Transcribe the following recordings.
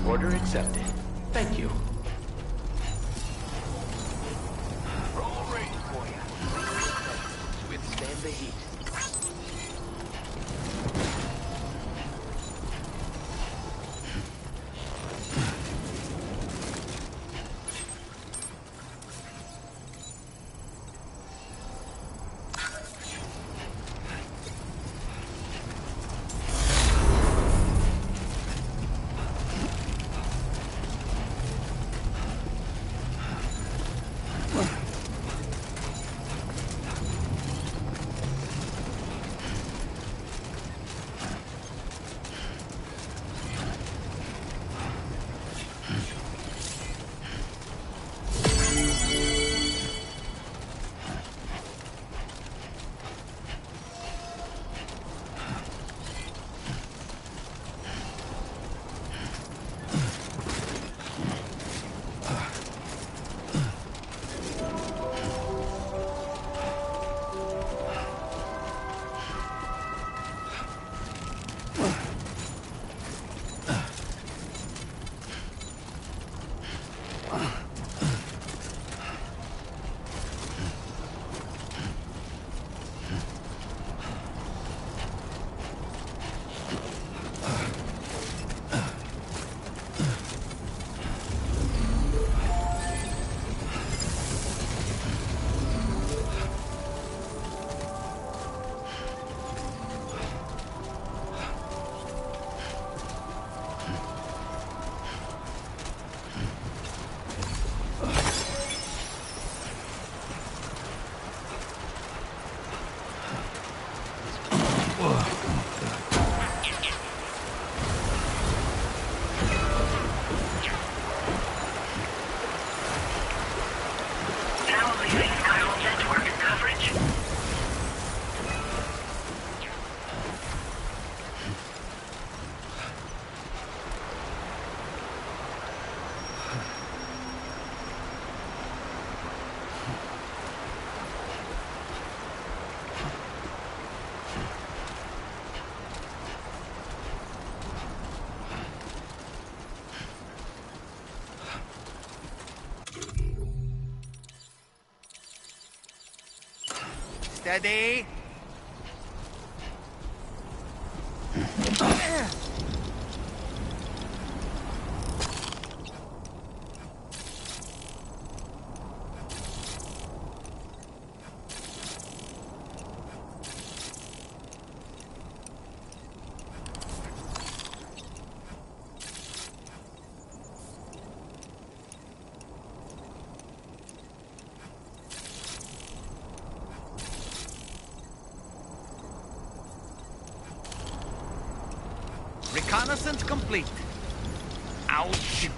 Order accepted. Thank you. We're all ready for you. Withstand the heat. Steady. Reconnaissance complete. Ouch.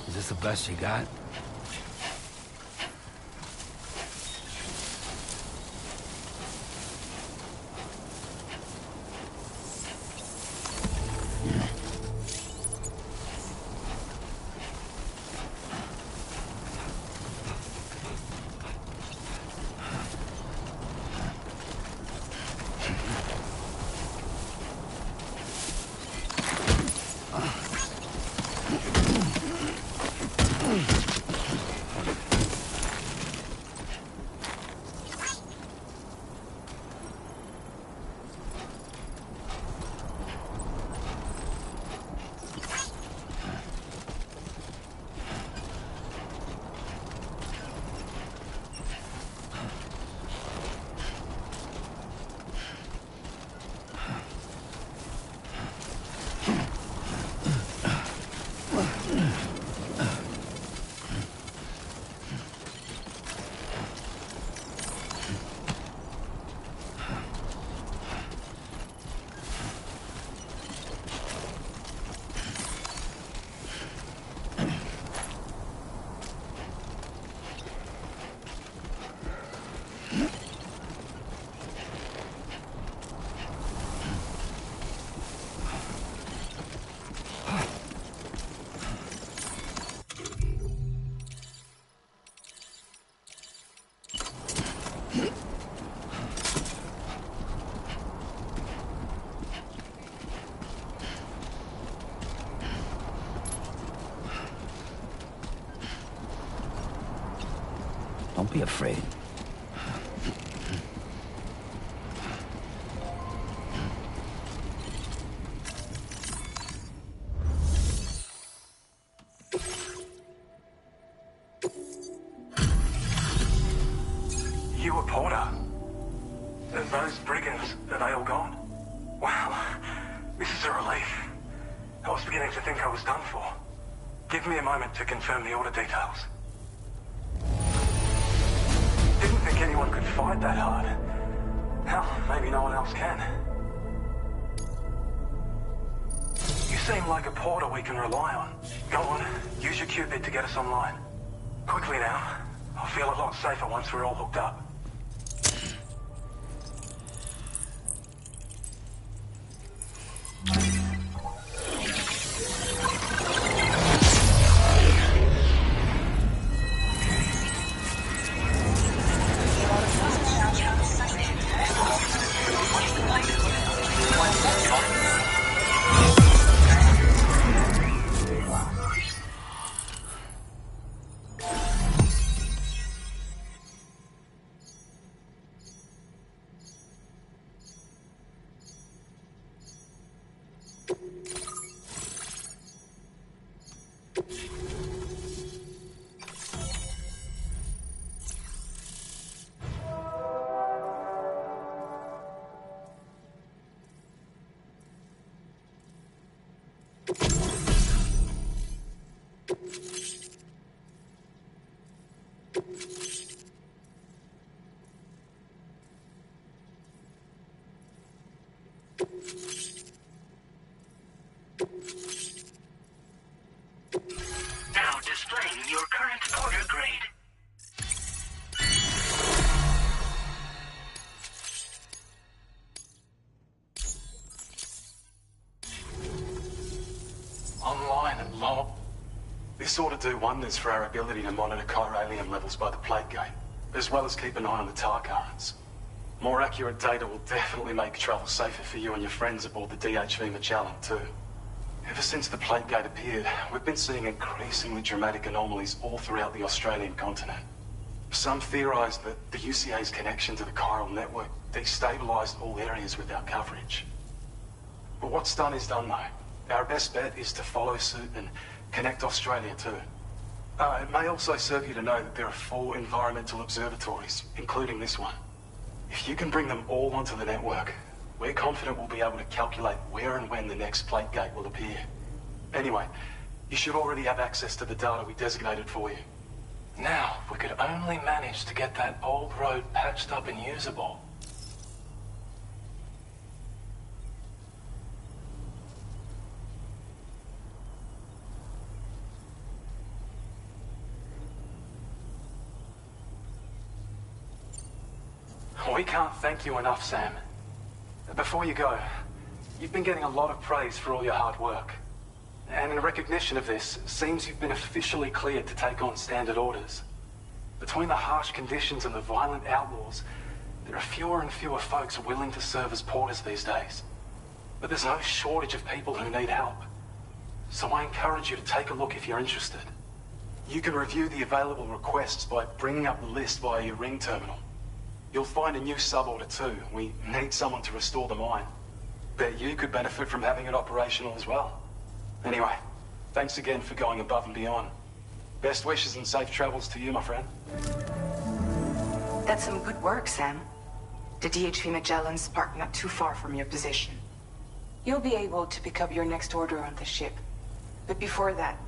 Is this the best you got? Don't be afraid. You a porter? And those brigands, are they all gone? Wow, This is a relief. I was beginning to think I was done for. Give me a moment to confirm the order details. Didn't think anyone could fight that hard. Hell, maybe no one else can. You seem like a porter we can rely on. Go on, use your Cupid to get us online. Quickly now. I'll feel a lot safer once we're all hooked up. Now displaying your current porter grade. Online and lob. This ought to do wonders for our ability to monitor chiralium levels by the plague gate, as well as keep an eye on the tar currents. More accurate data will definitely make travel safer for you and your friends aboard the DHV Magellan too. Ever since the plague gate appeared, we've been seeing increasingly dramatic anomalies all throughout the Australian continent. Some theorise that the UCA's connection to the chiral network destabilised all areas with our coverage. But what's done is done though. Our best bet is to follow suit and connect Australia too. It may also serve you to know that there are 4 environmental observatories, including this one. If you can bring them all onto the network, we're confident we'll be able to calculate where and when the next plague gate will appear. Anyway, you should already have access to the data we designated for you. Now, if we could only manage to get that old road patched up and usable. We can't thank you enough, Sam. Before you go, you've been getting a lot of praise for all your hard work. And in recognition of this, it seems you've been officially cleared to take on standard orders. Between the harsh conditions and the violent outlaws, there are fewer and fewer folks willing to serve as porters these days. But there's no shortage of people who need help. So I encourage you to take a look if you're interested. You can review the available requests by bringing up the list via your ring terminal. You'll find a new sub-order too. We need someone to restore the mine. Bet you could benefit from having it operational as well. Anyway, thanks again for going above and beyond. Best wishes and safe travels to you, my friend. That's some good work, Sam. The DHV Magellan's parked not too far from your position. You'll be able to pick up your next order on the ship. But before that,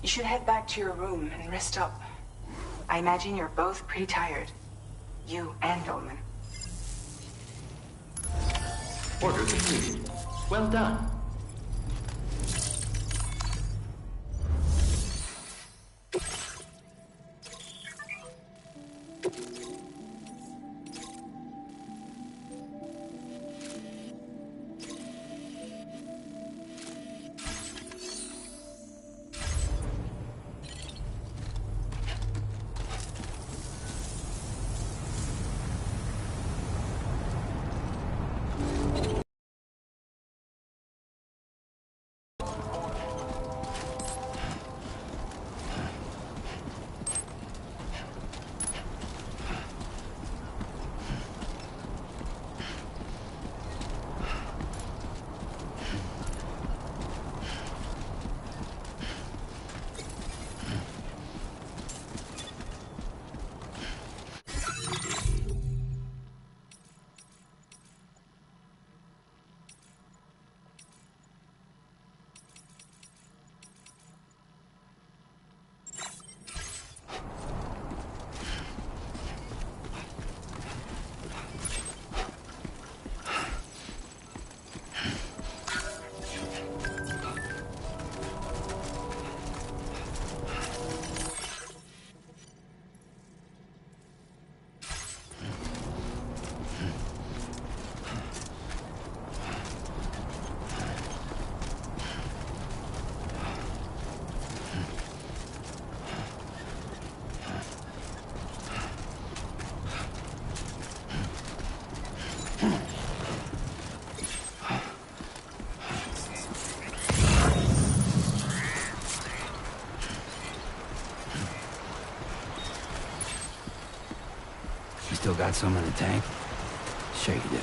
you should head back to your room and rest up. I imagine you're both pretty tired. You and Dolman. Order completed. Well done. got some in the tank? Sure you do.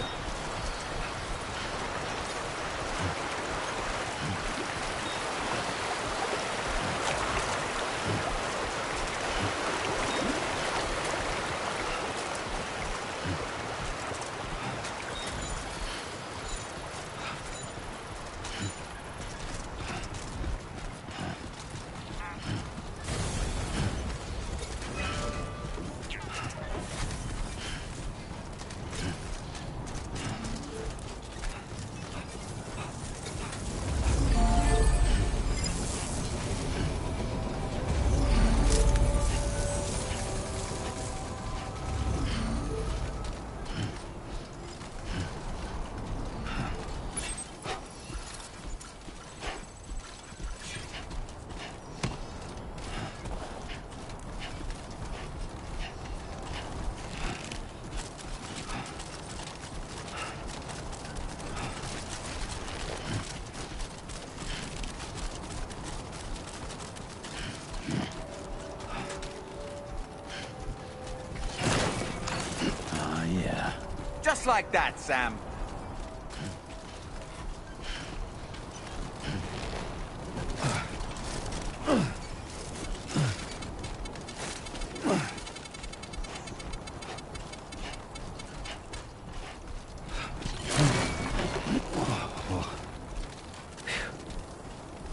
Just like that, Sam.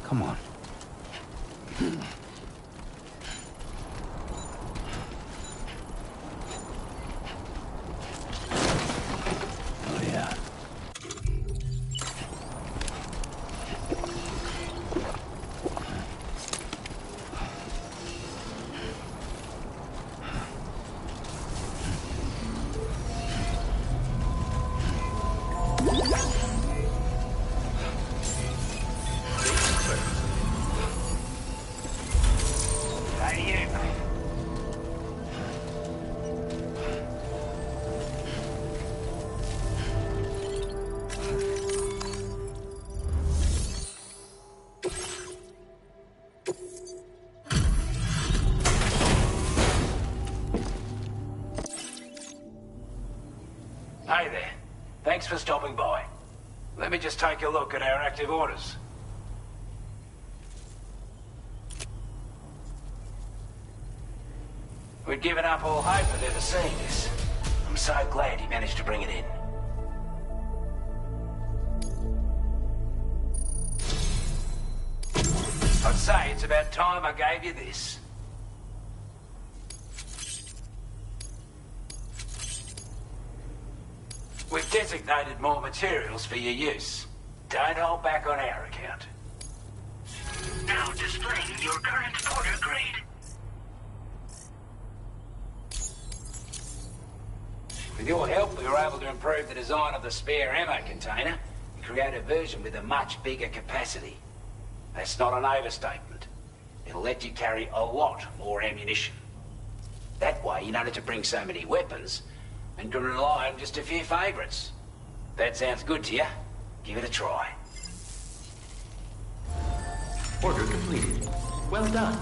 Come on. Oh, yeah. Hey, you. Hey there. Thanks for stopping by. Let me just take a look at our active orders. We'd given up all hope of ever seeing this. I'm so glad he managed to bring it in. I'd say it's about time I gave you this. We've designated more materials for your use. Don't hold back on our account. Now displaying your current order grade. With your help, we were able to improve the design of the spare ammo container and create a version with a much bigger capacity. That's not an overstatement. It'll let you carry a lot more ammunition. That way, you don't have to bring so many weapons and can rely on just a few favourites. That sounds good to you? Give it a try. Order completed. Well done.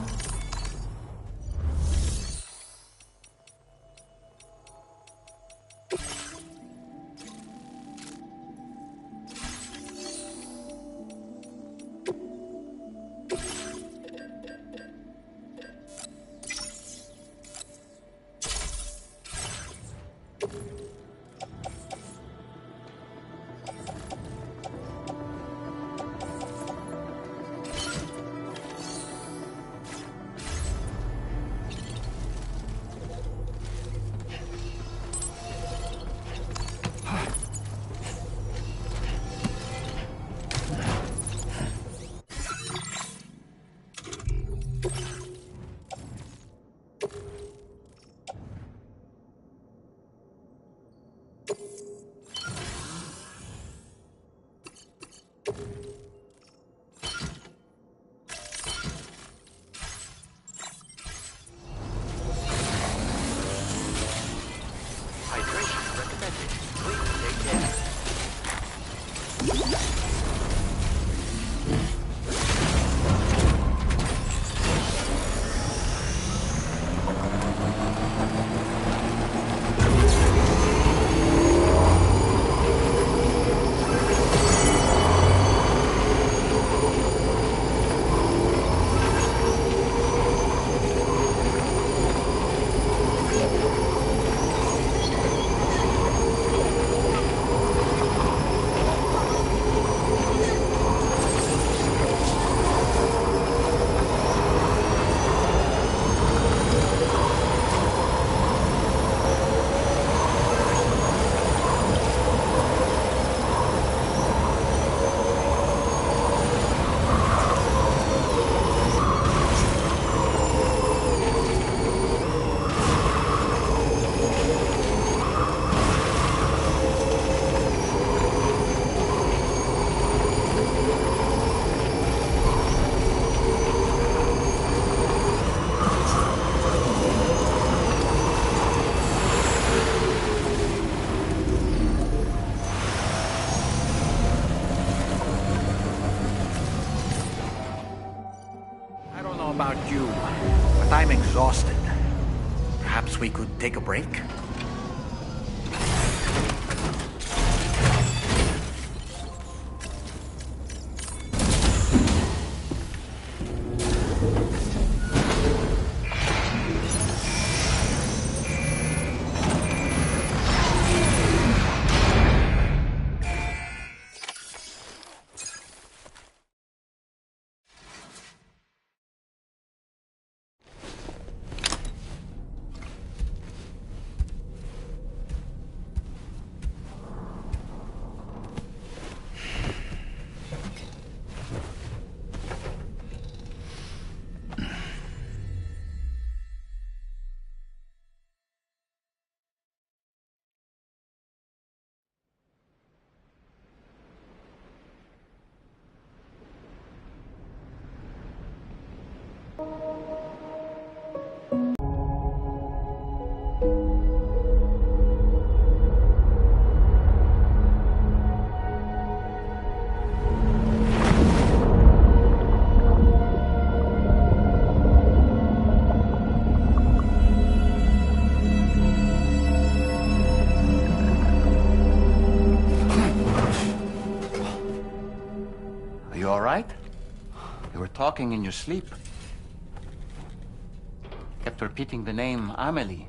Hydration recommended. Please take care. about you, but I'm exhausted. Perhaps we could take a break? You all right? You were talking in your sleep. Kept repeating the name Amelie.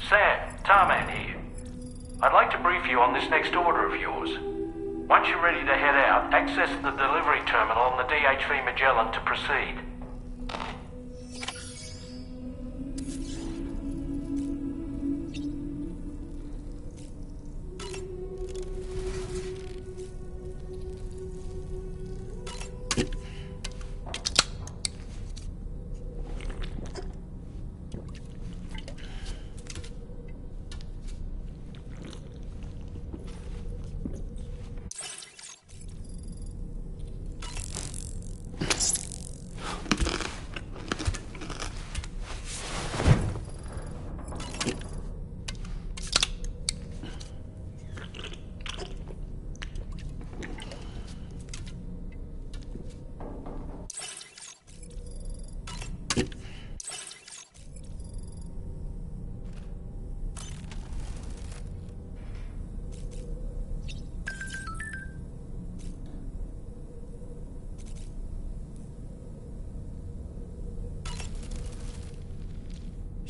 Sam, Tarman here. I'd like to brief you on this next order of yours. Once you're ready to head out, access the delivery terminal on the DHV Magellan to proceed.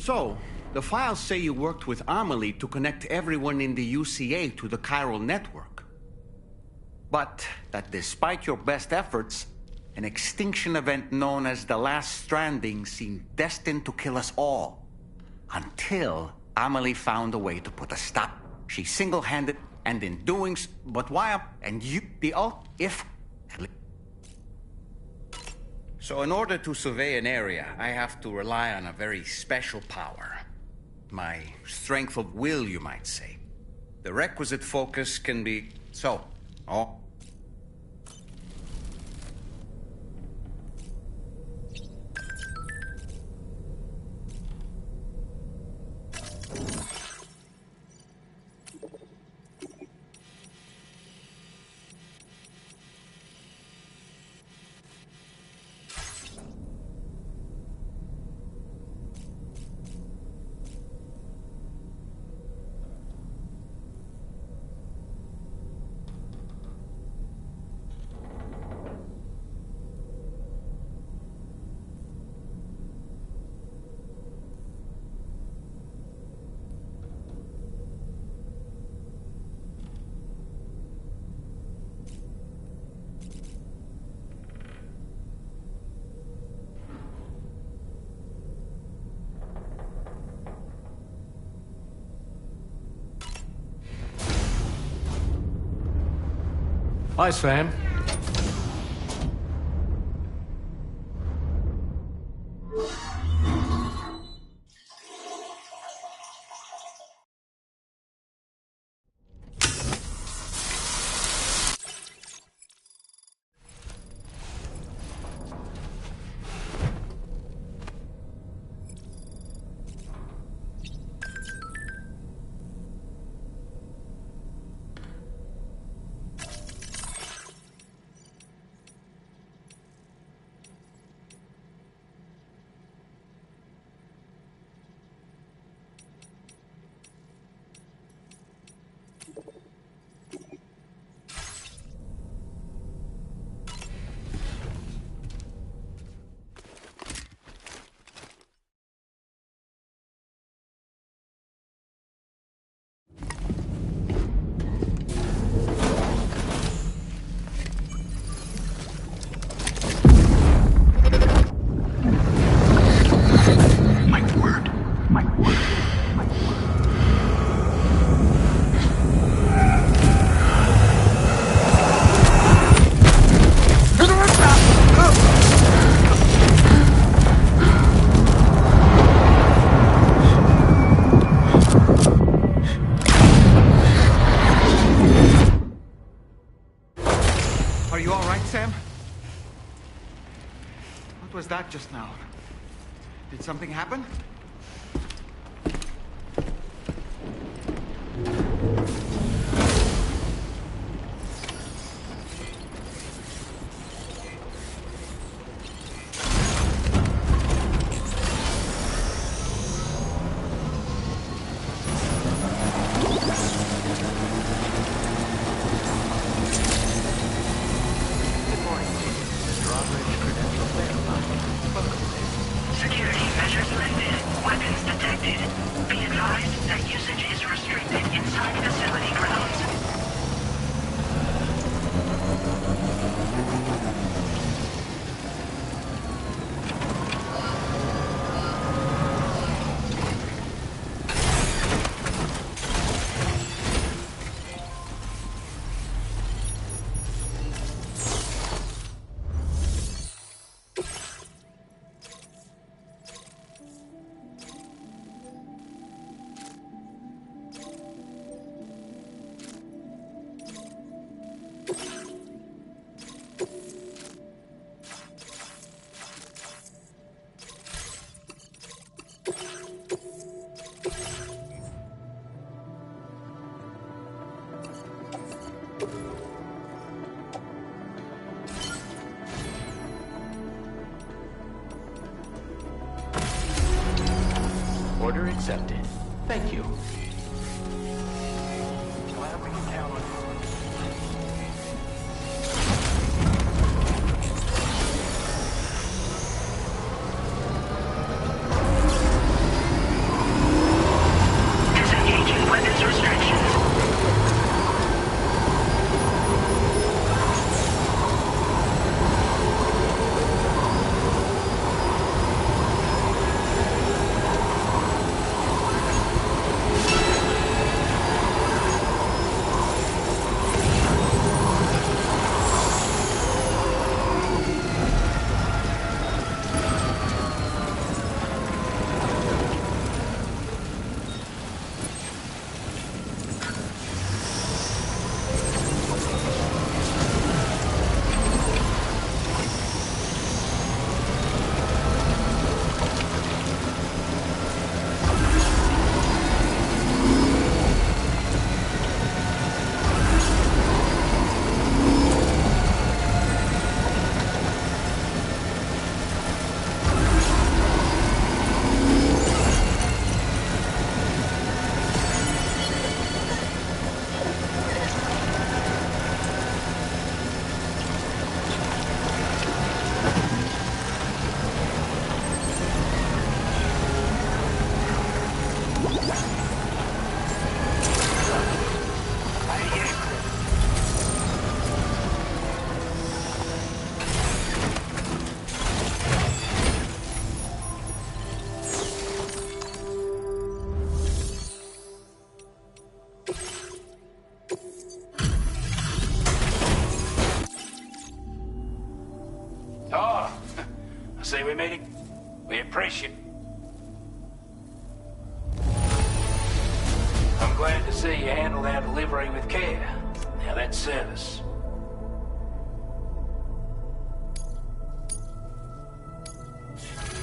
So, the files say you worked with Amelie to connect everyone in the UCA to the chiral network. But that despite your best efforts, an extinction event known as the Last Stranding seemed destined to kill us all. Until Amelie found a way to put a stop. She single-handed, and in doing so, but why, and you, if... So in order to survey an area, I have to rely on a very special power. My strength of will, you might say. The requisite focus can be... Hi, Sam. was that just now? Did something happen? Security measures lifted. Weapons detected. Be advised that usage is restricted inside facility grounds. Order accepted. Thank you. Glad we can count on you. Disengaging weapons restrictions. Oh, I see we're meeting. We appreciate it. I'm glad to see you handled our delivery with care. Now that's service.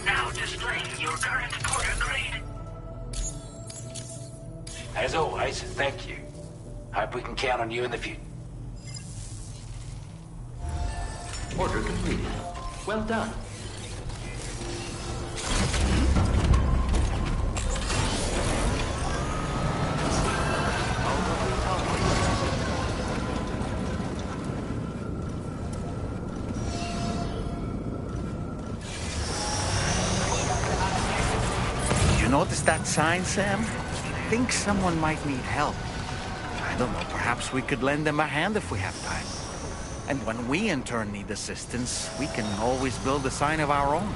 Now displaying your current porter grade. As always, thank you. Hope we can count on you in the future. Order completed. Well done. You notice that sign, Sam? I think someone might need help. I don't know, perhaps we could lend them a hand if we have time. And when we in turn need assistance, we can always build a sign of our own.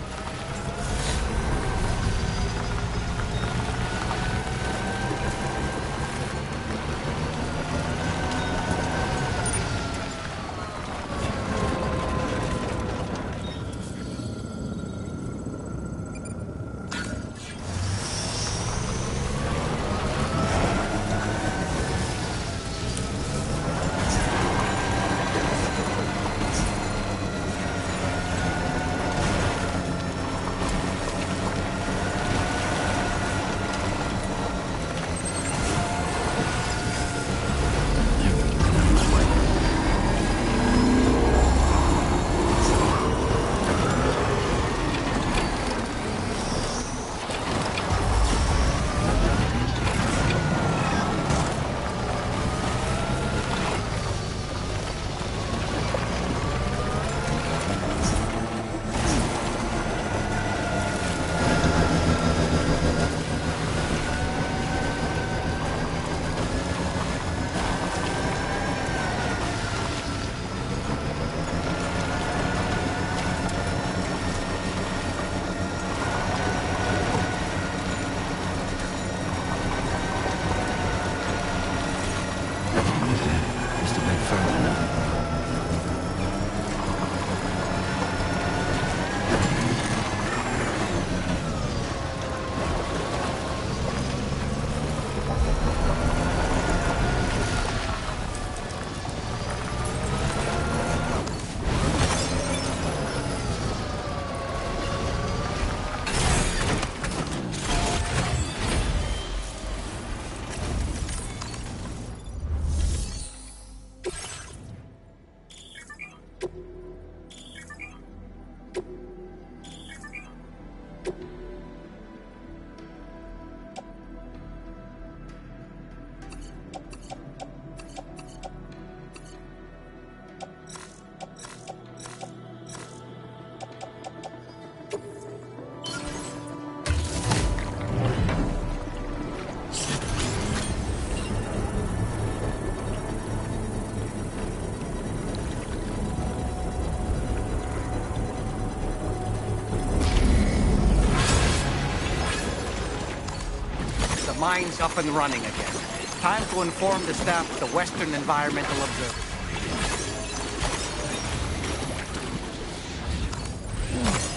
mine's up and running again. Time to inform the staff of the Western Environmental Observatory.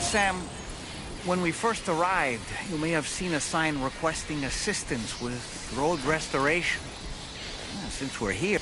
Sam, when we first arrived, you may have seen a sign requesting assistance with road restoration. Since we're here...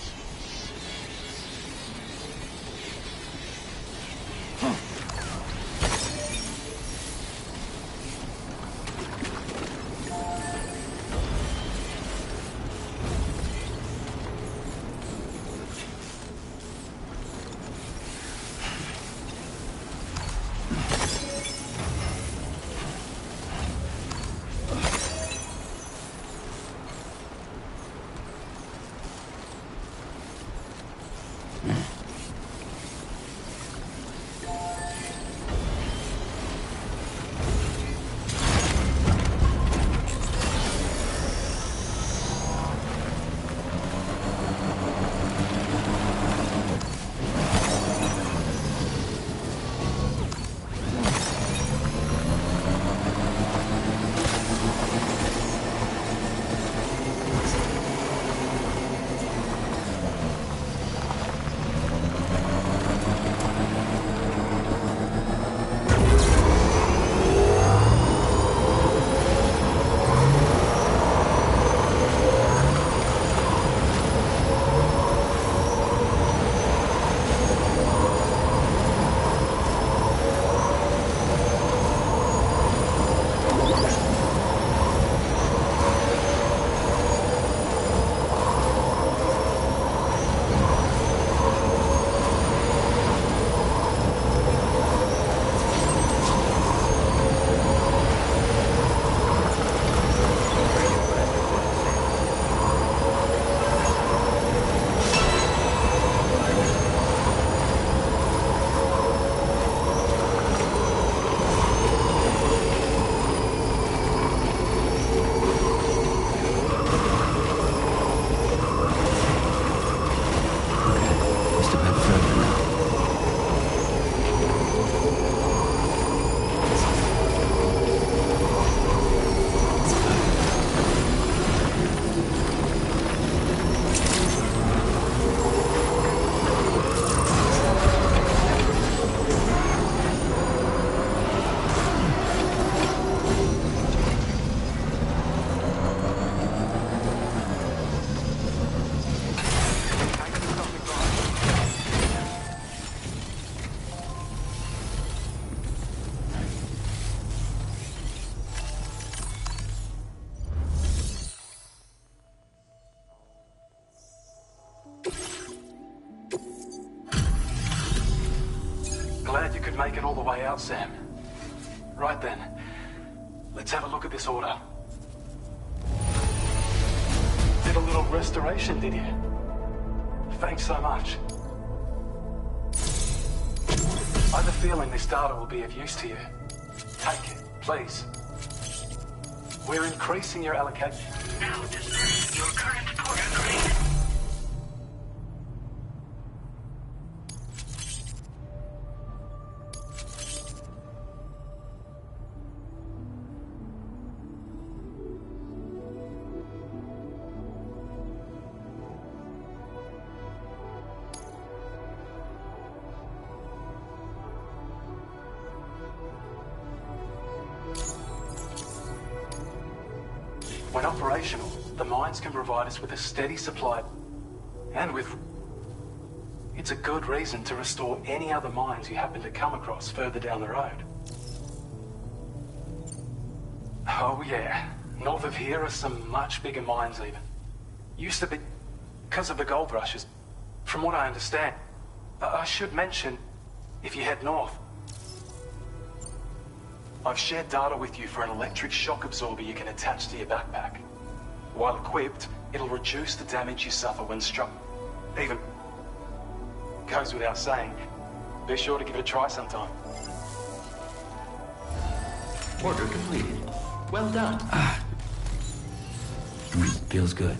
Glad you could make it all the way out, Sam. Right then, let's have a look at this order. Did a little restoration, did you? Thanks so much. I have a feeling this data will be of use to you. Take it, please. We're increasing your allocation. Now displaying your current porter grade. When operational, the mines can provide us with a steady supply, and with... It's a good reason to restore any other mines you happen to come across further down the road. Oh yeah, north of here are some much bigger mines even. Used to be because of the gold rushes, from what I understand. I should mention, if you head north, I've shared data with you for an electric shock absorber you can attach to your backpack. While equipped, it'll reduce the damage you suffer when struck. Even goes without saying, be sure to give it a try sometime. Order completed. Well done. Feels good.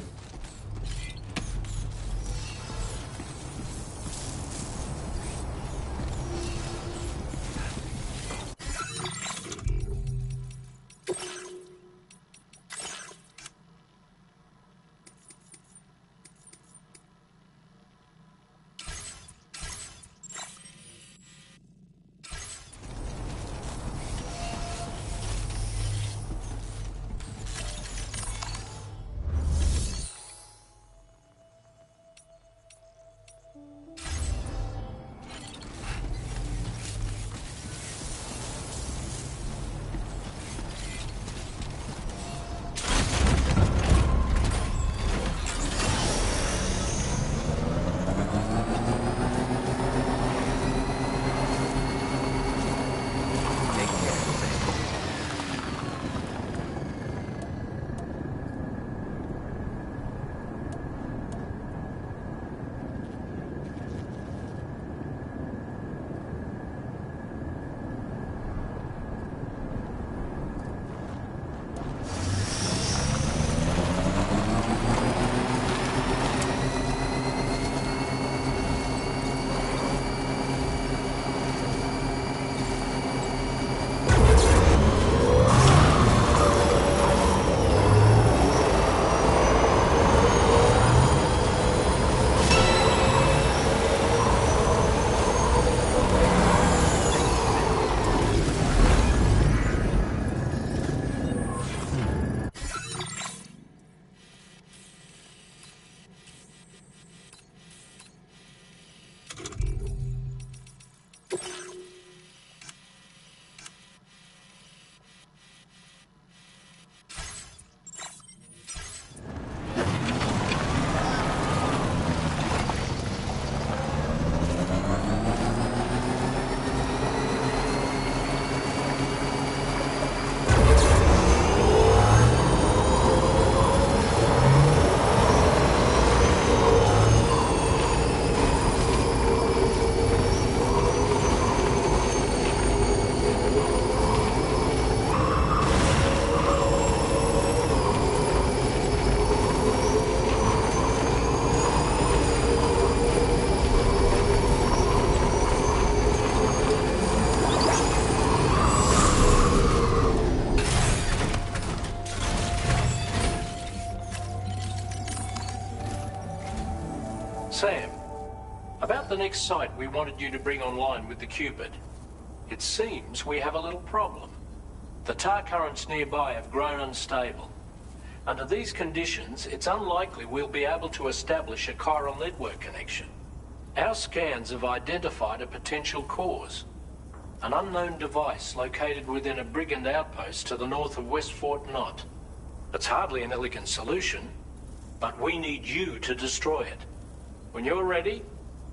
Sam, about the next site we wanted you to bring online with the Cupid. It seems we have a little problem. The tar currents nearby have grown unstable. Under these conditions, it's unlikely we'll be able to establish a chiral network connection. Our scans have identified a potential cause. An unknown device located within a brigand outpost to the north of West Fort Knot. It's hardly an elegant solution, but we need you to destroy it. When you're ready,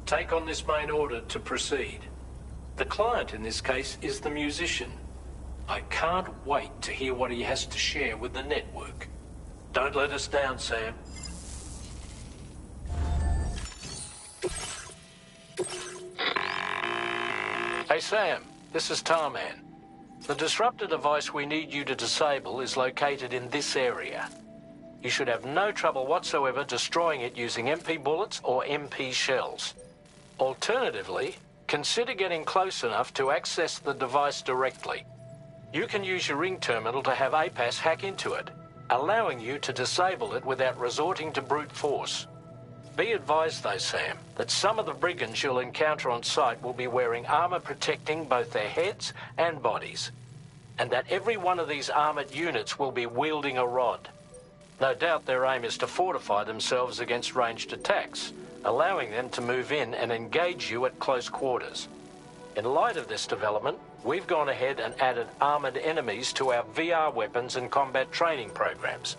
take on this main order to proceed. The client in this case is the musician. I can't wait to hear what he has to share with the network. Don't let us down, Sam. Hey, Sam. This is Tarman. The disruptor device we need you to disable is located in this area. You should have no trouble whatsoever destroying it using MP bullets or MP shells. Alternatively, consider getting close enough to access the device directly. You can use your ring terminal to have APAS hack into it, allowing you to disable it without resorting to brute force. Be advised, though, Sam, that some of the brigands you'll encounter on site will be wearing armor protecting both their heads and bodies, and that every one of these armored units will be wielding a rod. No doubt their aim is to fortify themselves against ranged attacks, allowing them to move in and engage you at close quarters. In light of this development, we've gone ahead and added armored enemies to our VR weapons and combat training programs.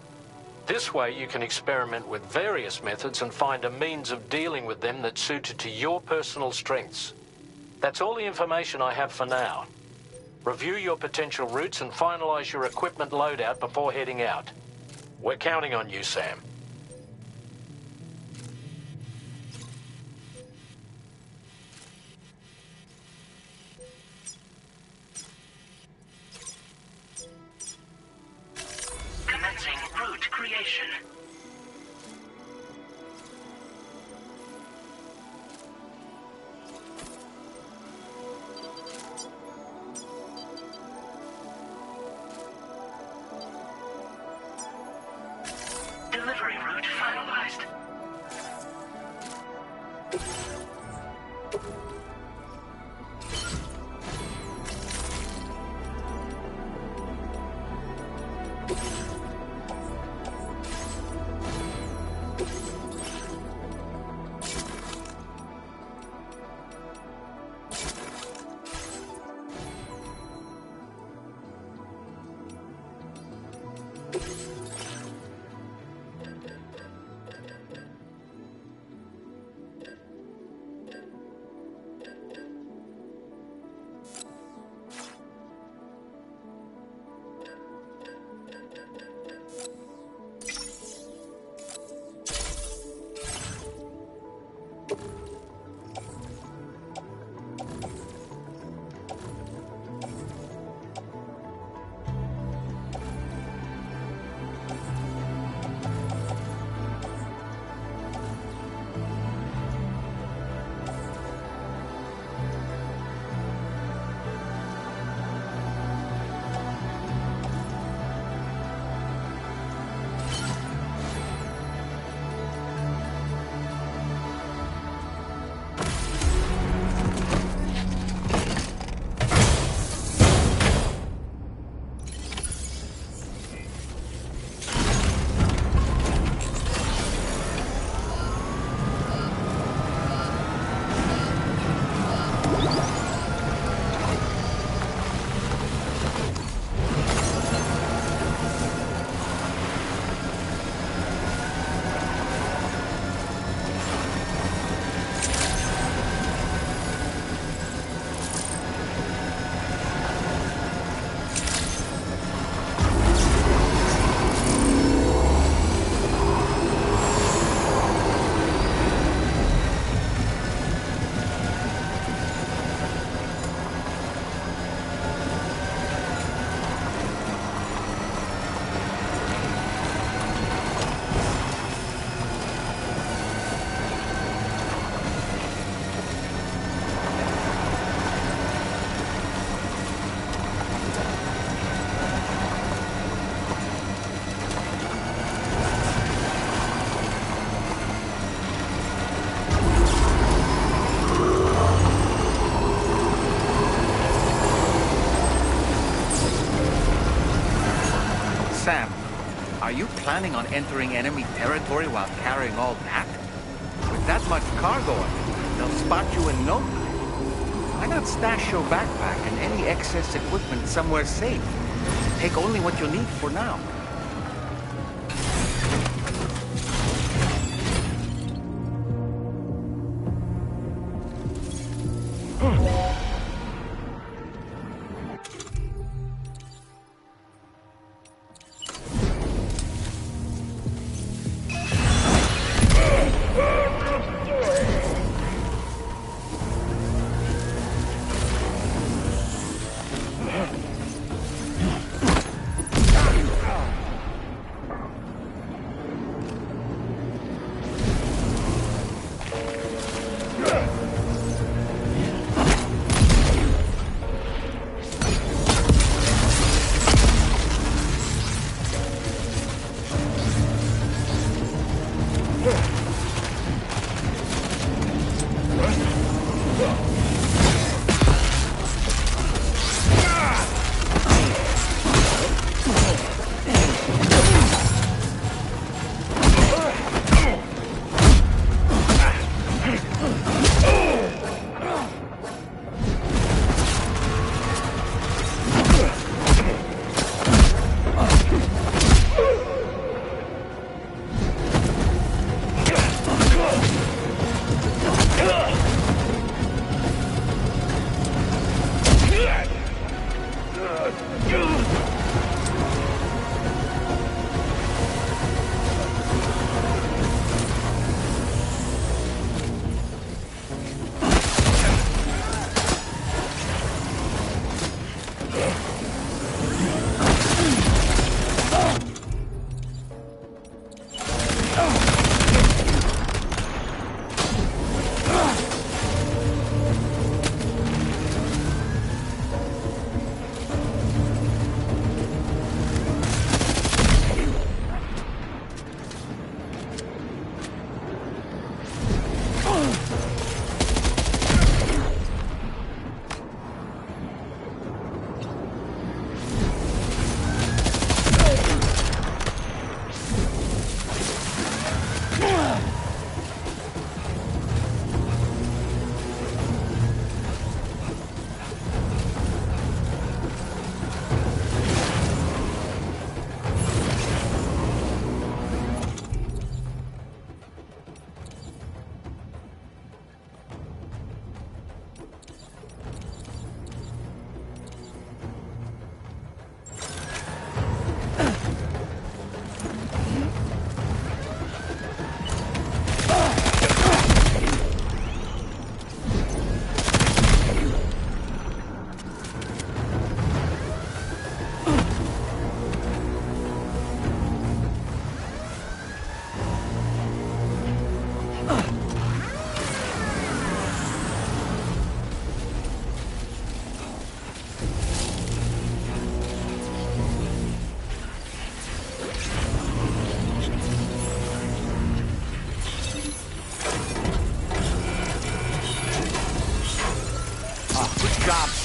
This way you can experiment with various methods and find a means of dealing with them that's suited to your personal strengths. That's all the information I have for now. Review your potential routes and finalize your equipment loadout before heading out. We're counting on you, Sam. Commencing route creation. Delivery route finalized. Sam, are you planning on entering enemy territory while carrying all that? With that much cargo, they'll spot you in no time. Why not stash your backpack and any excess equipment somewhere safe? Take only what you need for now.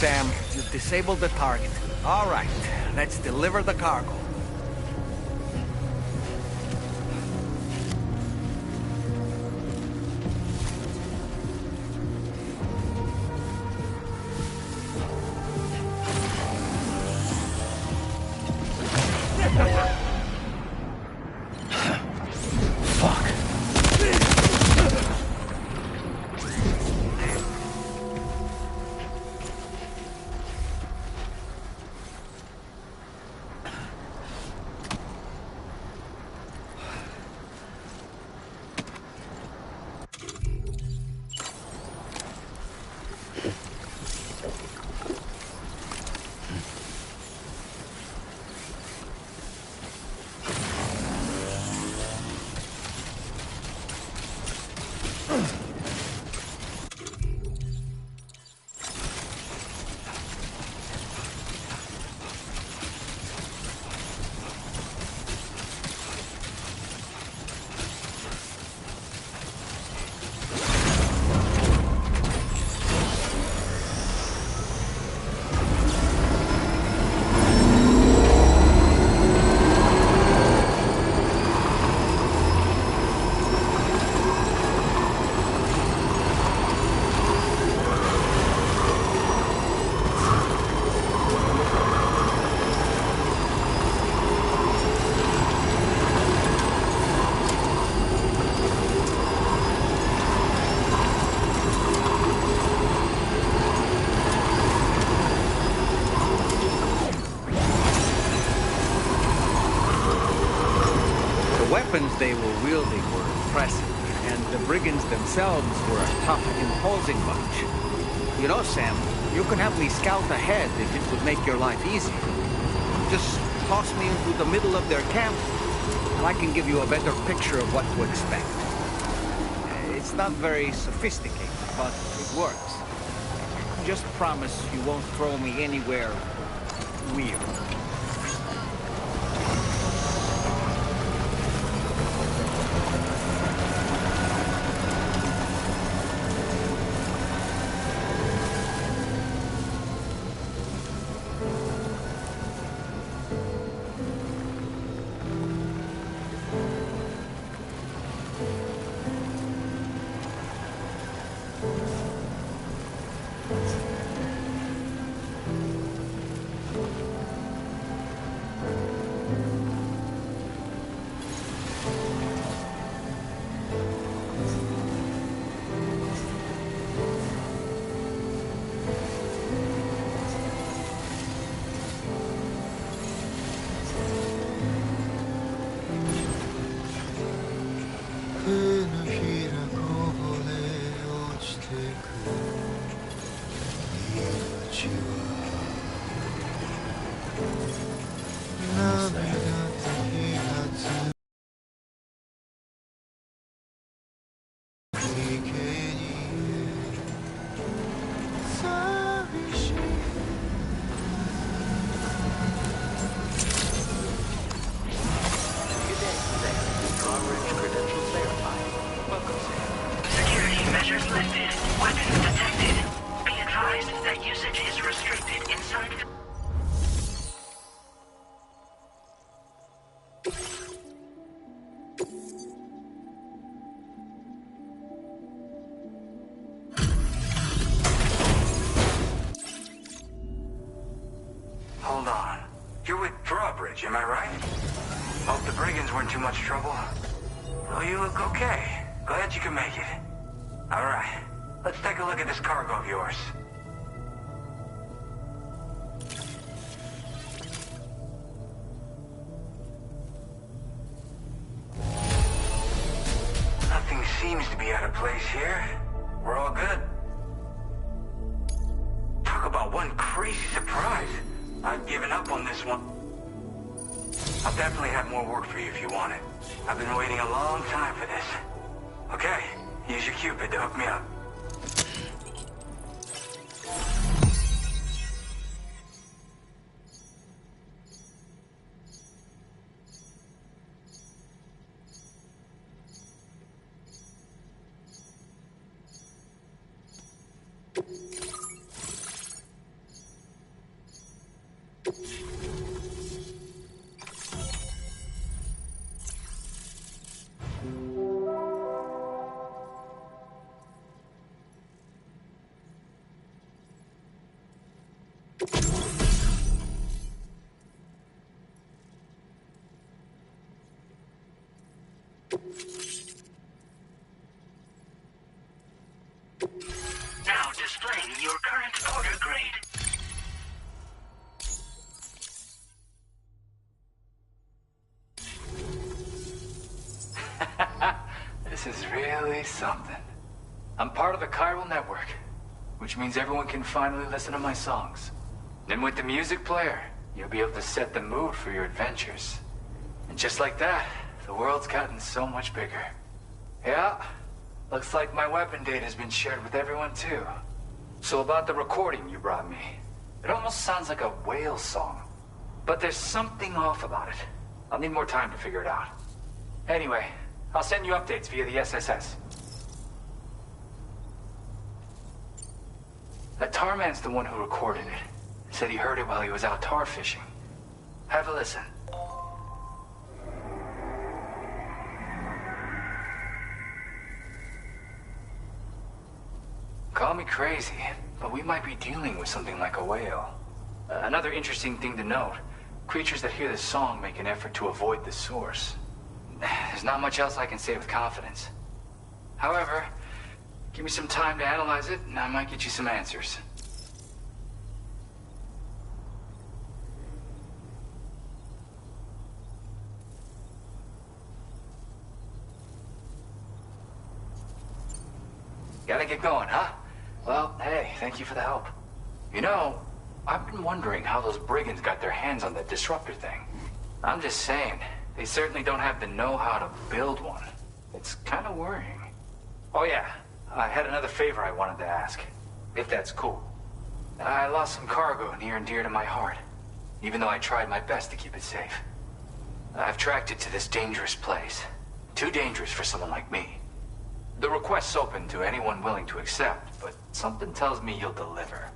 Sam, you've disabled the target. All right, let's deliver the cargo. weapons they were wielding were impressive, and the brigands themselves were a tough, imposing bunch. You know, Sam, you can have me scout ahead if it would make your life easier. Just toss me into the middle of their camp, and I can give you a better picture of what to expect. It's not very sophisticated, but it works. Just promise you won't throw me anywhere weird. Security measures lifted. Weapons detected. Be advised that usage is restricted inside the... Hold on. You're with Drawbridge, am I right? Hope the brigands weren't too much trouble. Well, you look okay. Glad you can make it. All right. Let's take a look at this cargo of yours. Nothing seems to be out of place here. We're all good. Talk about one crazy surprise. I've given up on this one. I'll definitely have more work for you if you want it. I've been waiting a long time for this. Okay, use your Cupid to hook me up. Now displaying your current order grade. This is really something. I'm part of the chiral network, which means everyone can finally listen to my songs. Then with the music player, you'll be able to set the mood for your adventures. And just like that, the world's gotten so much bigger. Yeah, looks like my weapon data has been shared with everyone too. So about the recording you brought me, it almost sounds like a whale song. But there's something off about it. I'll need more time to figure it out. Anyway, I'll send you updates via the SSS. That tar man's the one who recorded it. Said he heard it while he was out tar fishing. Have a listen. Call me crazy, but we might be dealing with something like a whale. Another interesting thing to note, creatures that hear this song make an effort to avoid the source. There's not much else I can say with confidence. However, give me some time to analyze it, and I might get you some answers. Gotta get going, huh? Well, hey, thank you for the help. You know, I've been wondering how those brigands got their hands on that disruptor thing. I'm just saying, they certainly don't have the know-how to build one. It's kind of worrying. Oh yeah, I had another favor I wanted to ask, if that's cool. I lost some cargo near and dear to my heart, even though I tried my best to keep it safe. I've tracked it to this dangerous place. Too dangerous for someone like me. The request's open to anyone willing to accept, but something tells me you'll deliver.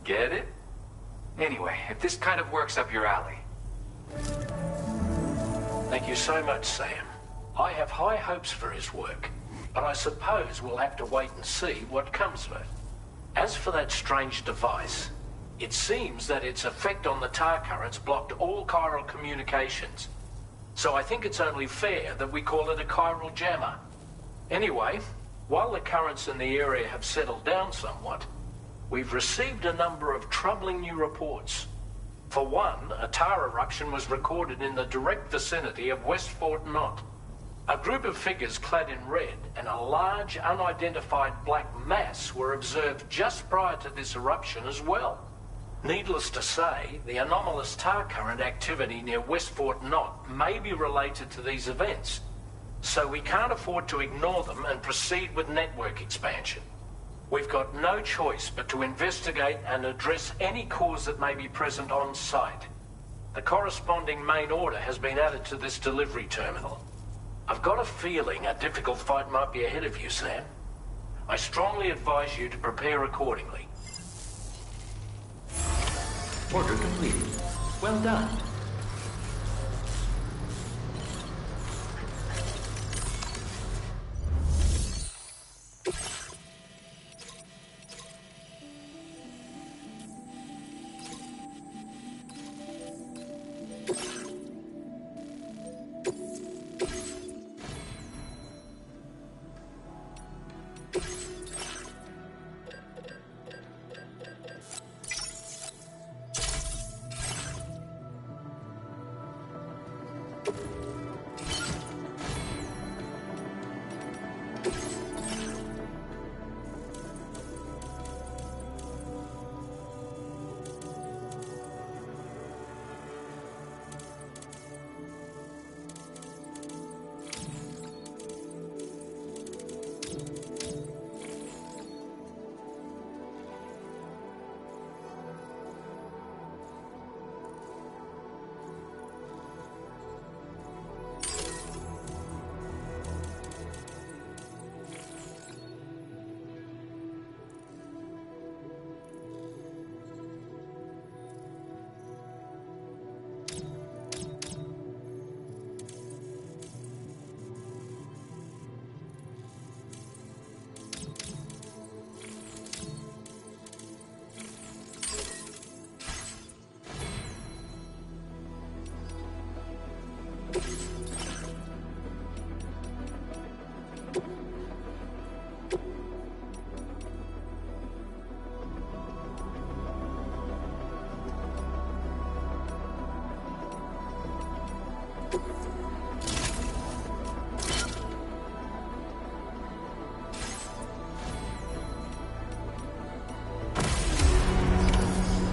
Get it? Anyway, if this kind of works up your alley. Thank you so much, Sam. I have high hopes for his work, but I suppose we'll have to wait and see what comes of it. As for that strange device, it seems that its effect on the tar currents blocked all chiral communications. So I think it's only fair that we call it a chiral jammer. Anyway, while the currents in the area have settled down somewhat, we've received a number of troubling new reports. For one, a tar eruption was recorded in the direct vicinity of West Fort Knot. A group of figures clad in red and a large unidentified black mass were observed just prior to this eruption as well. Needless to say, the anomalous tar current activity near West Fort Knot may be related to these events, so we can't afford to ignore them and proceed with network expansion. We've got no choice but to investigate and address any cause that may be present on site. The corresponding main order has been added to this delivery terminal. I've got a feeling a difficult fight might be ahead of you, Sam. I strongly advise you to prepare accordingly. Order completed. Well done.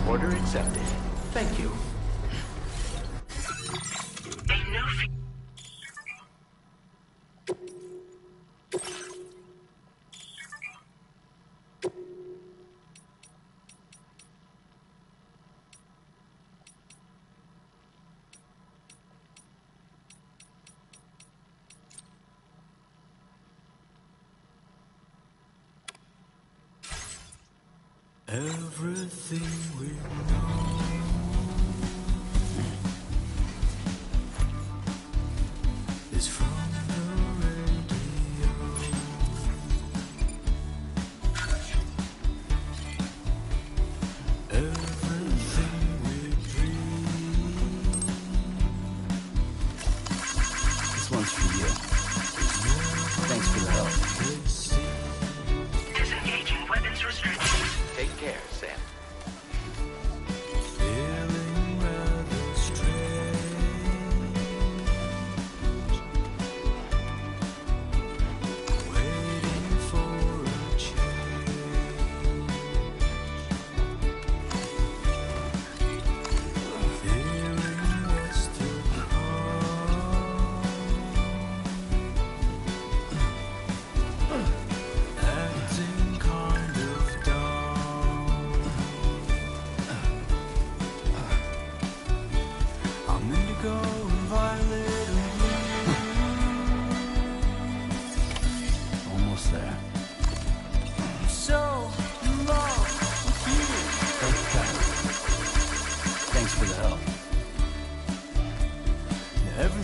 Order accepted. Thank you. A new Everything we know is from the radio. Everything we dream. This one's for you. Thanks for the help. disengaging weapons restrictions. Take care, Sam.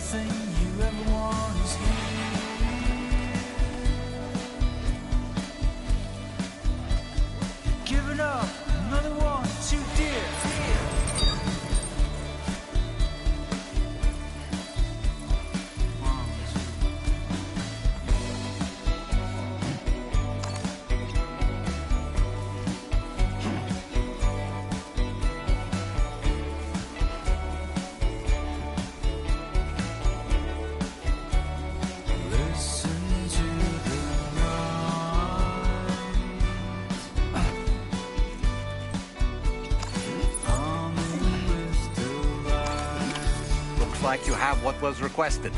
Everything you ever want is here. Giving up, another one too dear. Listen to the night, humming with delight. Looks like you have what was requested.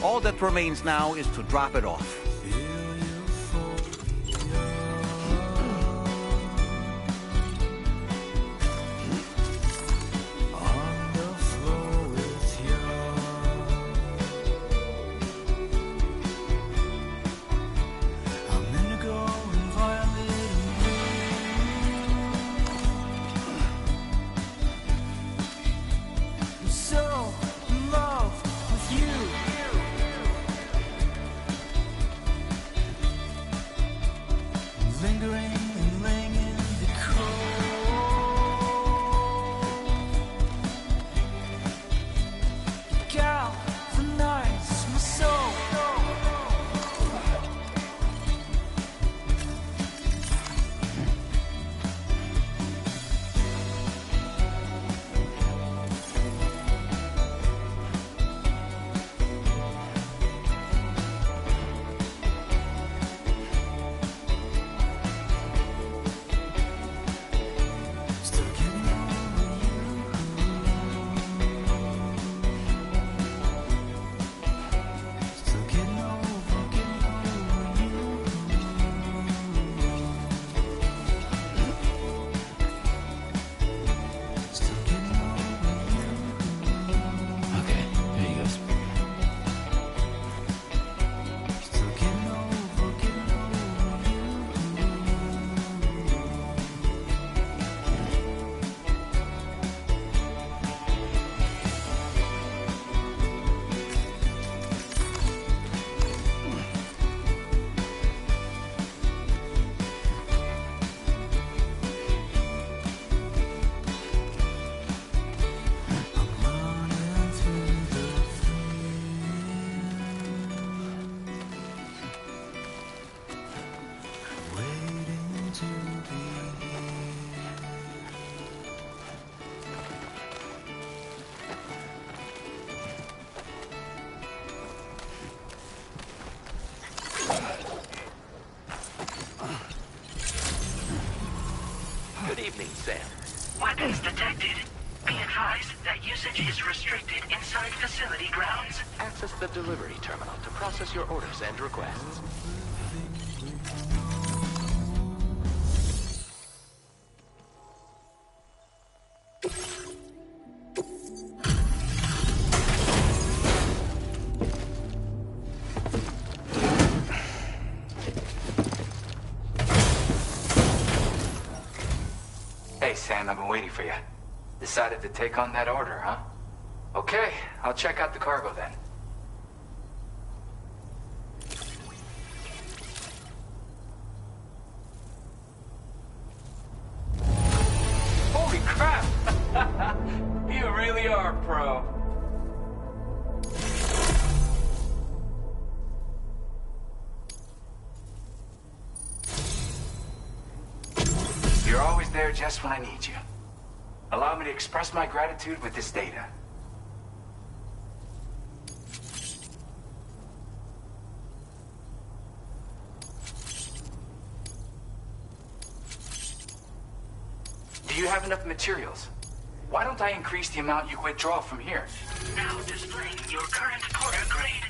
All that remains now is to drop it off. Feel euphoria on the floor with you. I'm indigo and violet and blue. I'm so in love with you. Lingering and laying in the cold. Galvanize my soul. Still getting over you. Still getting over you. Still getting over you. Okay, here he goes. Still getting over you. I'm running through the field, waiting to be Good evening, Sam. Weapons detected. Be advised that usage is restricted inside facility grounds. Access the delivery terminal to process your orders and requests. Hey, Sam, I've been waiting for you. Decided to take on that order, huh? Okay, I'll check out the cargo then. Holy crap! You really are a pro. You're always there just when I need you. Allow me to express my gratitude with this data. Do you have enough materials? Why don't I increase the amount you withdraw from here? Now displaying your current porter grade.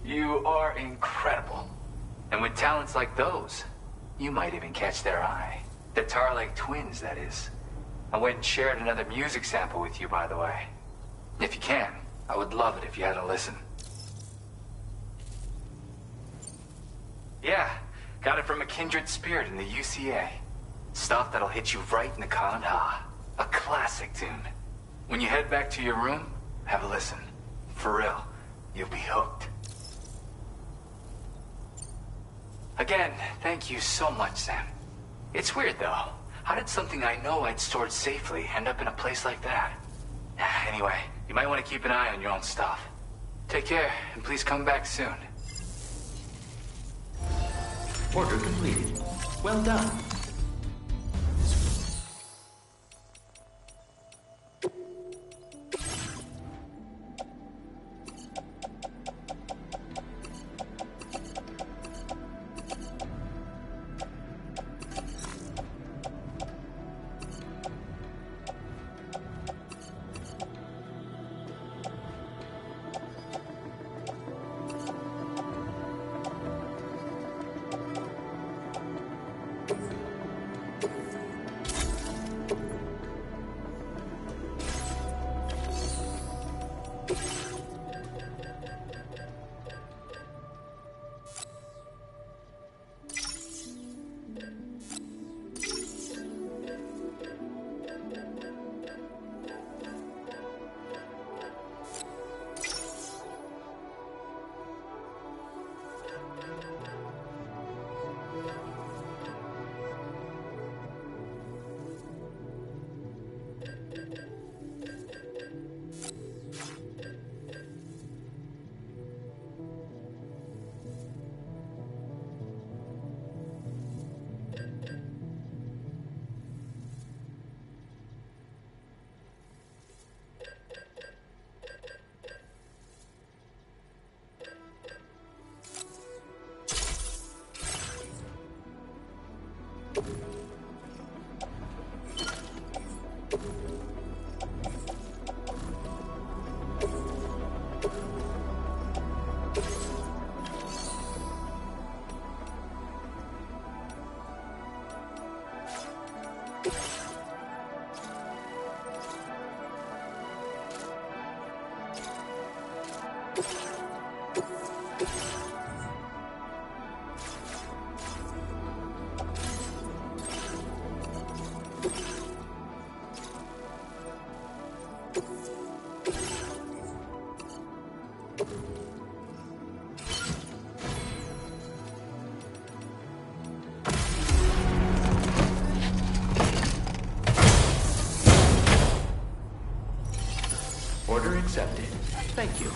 You are incredible. And with talents like those, you might even catch their eye. The Tarlake twins, that is. I went and shared another music sample with you, by the way. If you can, I would love it if you had a listen. Yeah, got it from a kindred spirit in the UCA. Stuff that'll hit you right in the con-ha. A classic tune. When you head back to your room, have a listen. For real, you'll be hooked. Again, thank you so much, Sam. It's weird, though. How did something I know I'd stored safely end up in a place like that? Anyway, you might want to keep an eye on your own stuff. Take care, and please come back soon. Order completed. Well done. Order accepted. Thank you.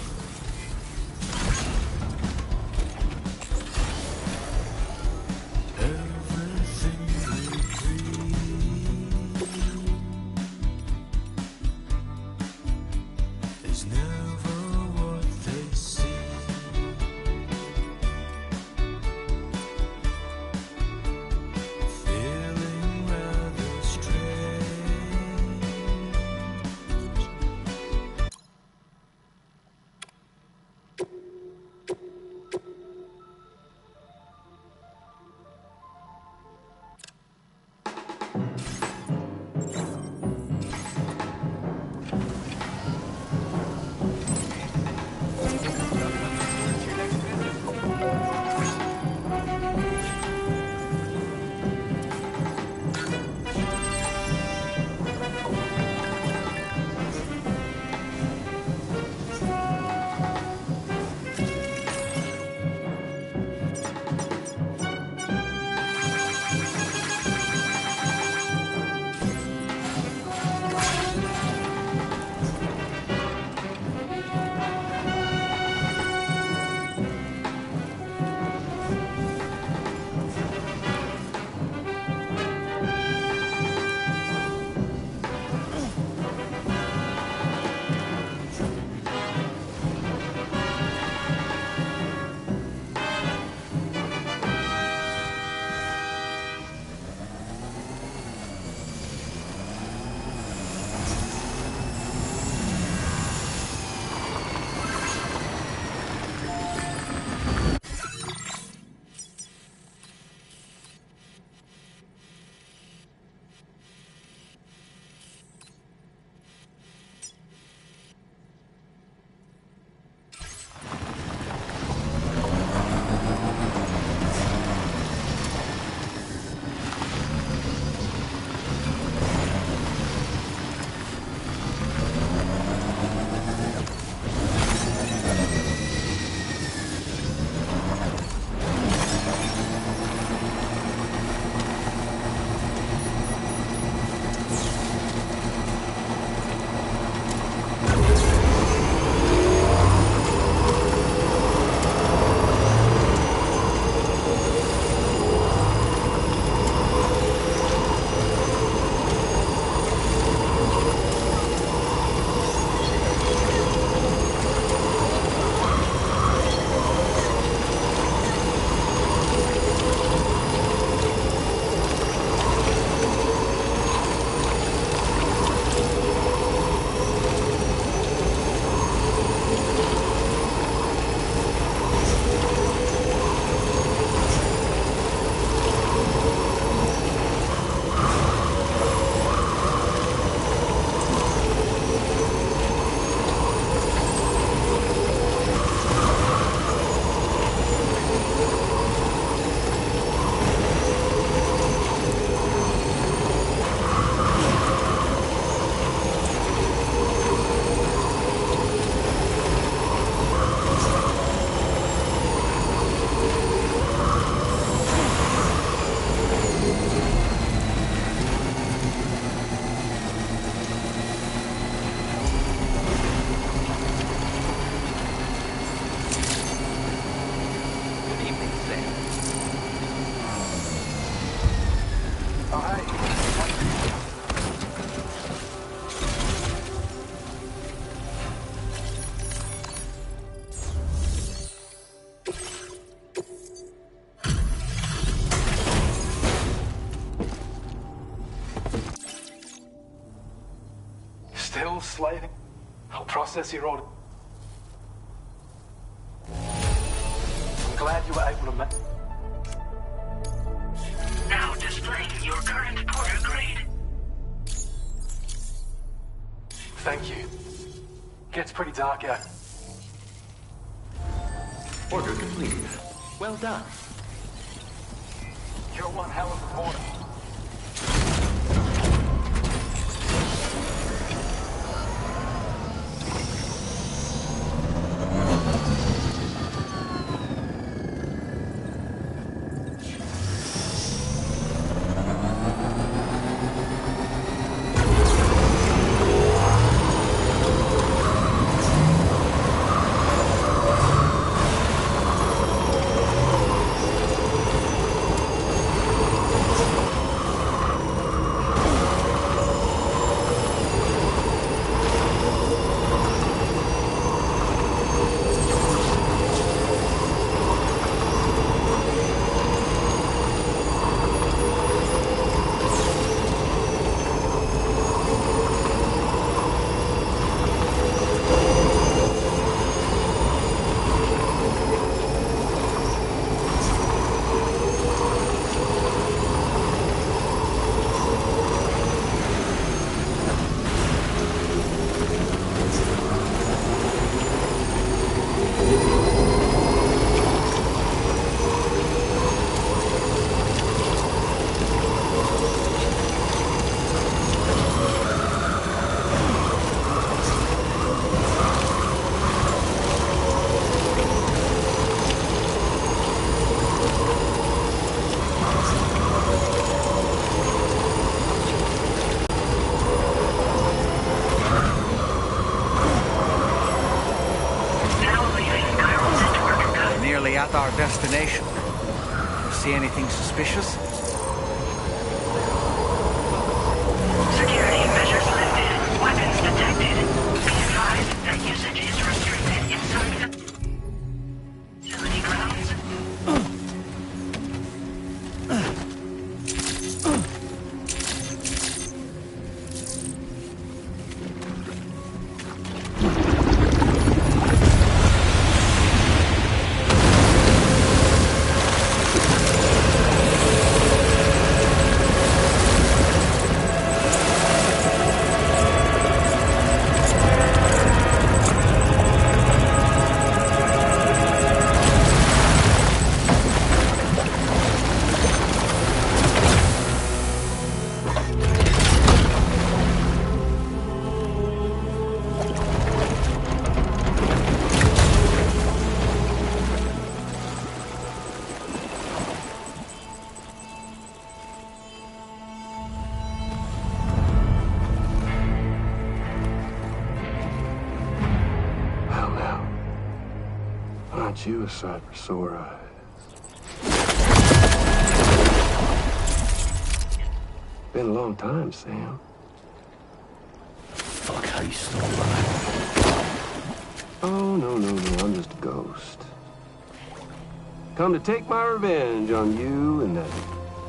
still slaving. I'll process your order. I'm glad you were able to make... Now displaying your current porter grade. Thank you. Gets pretty dark out. Order complete. Well done. You're one hell of a porter. At our destination. See anything suspicious? Security measures lifted. Weapons detected. Be advised that usage is restricted inside the facility grounds. Aren't you a sight for sore eyes? Been a long time, Sam. Fuck, how you still alive? Oh, no, I'm just a ghost. Come to take my revenge on you and that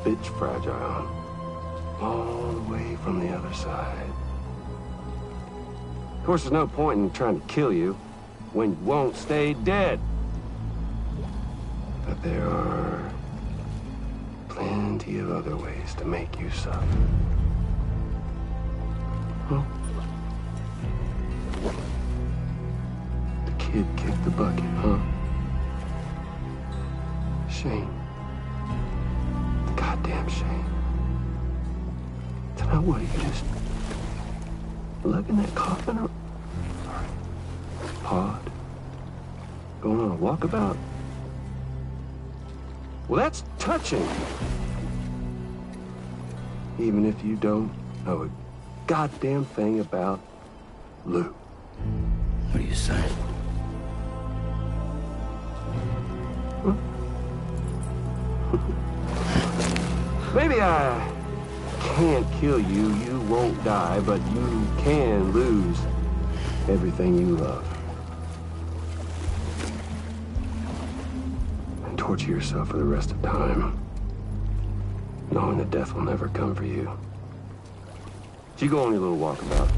bitch Fragile. All the way from the other side. Of course, there's no point in trying to kill you when you won't stay dead. But there are plenty of other ways to make you suffer. Huh? The kid kicked the bucket, huh? Shame. The goddamn shame. Tonight, what, you just lugging that coffin up? Pod? Going on a walkabout? Well, that's touching. Even if you don't know a goddamn thing about Lou. What are you saying? Huh? Maybe I can't kill you, you won't die, but you can lose everything you love. And torture yourself for the rest of time, knowing that death will never come for you. So you go on your little walkabout.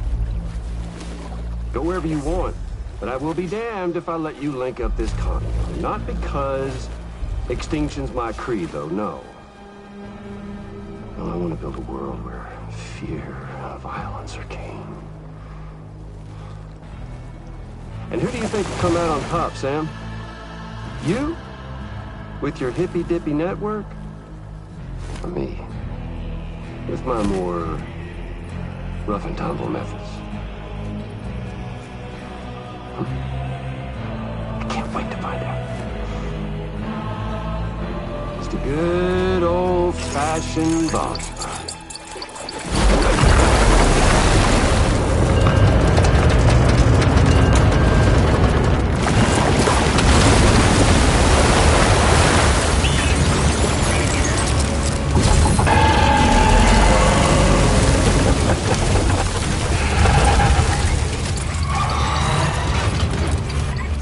Go wherever you want. But I will be damned if I let you link up this commune. Not because extinction's my creed, though, no. No, I want to build a world where fear and violence are king. And who do you think will come out on top, Sam? You? With your hippy-dippy network? Or me? With my more rough and tumble methods? I can't wait to find out. Just a good old-fashioned boss fight.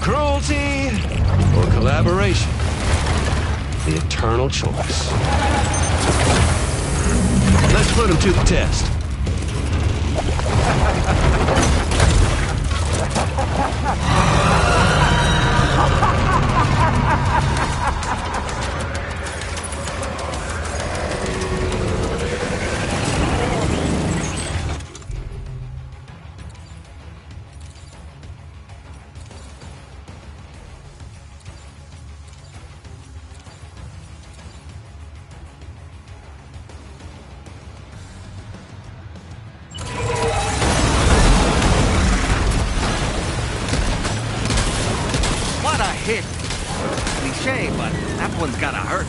Cruelty or collaboration? The eternal choice. Let's put him to the test. What a hit! Cliche, but that one's gotta hurt.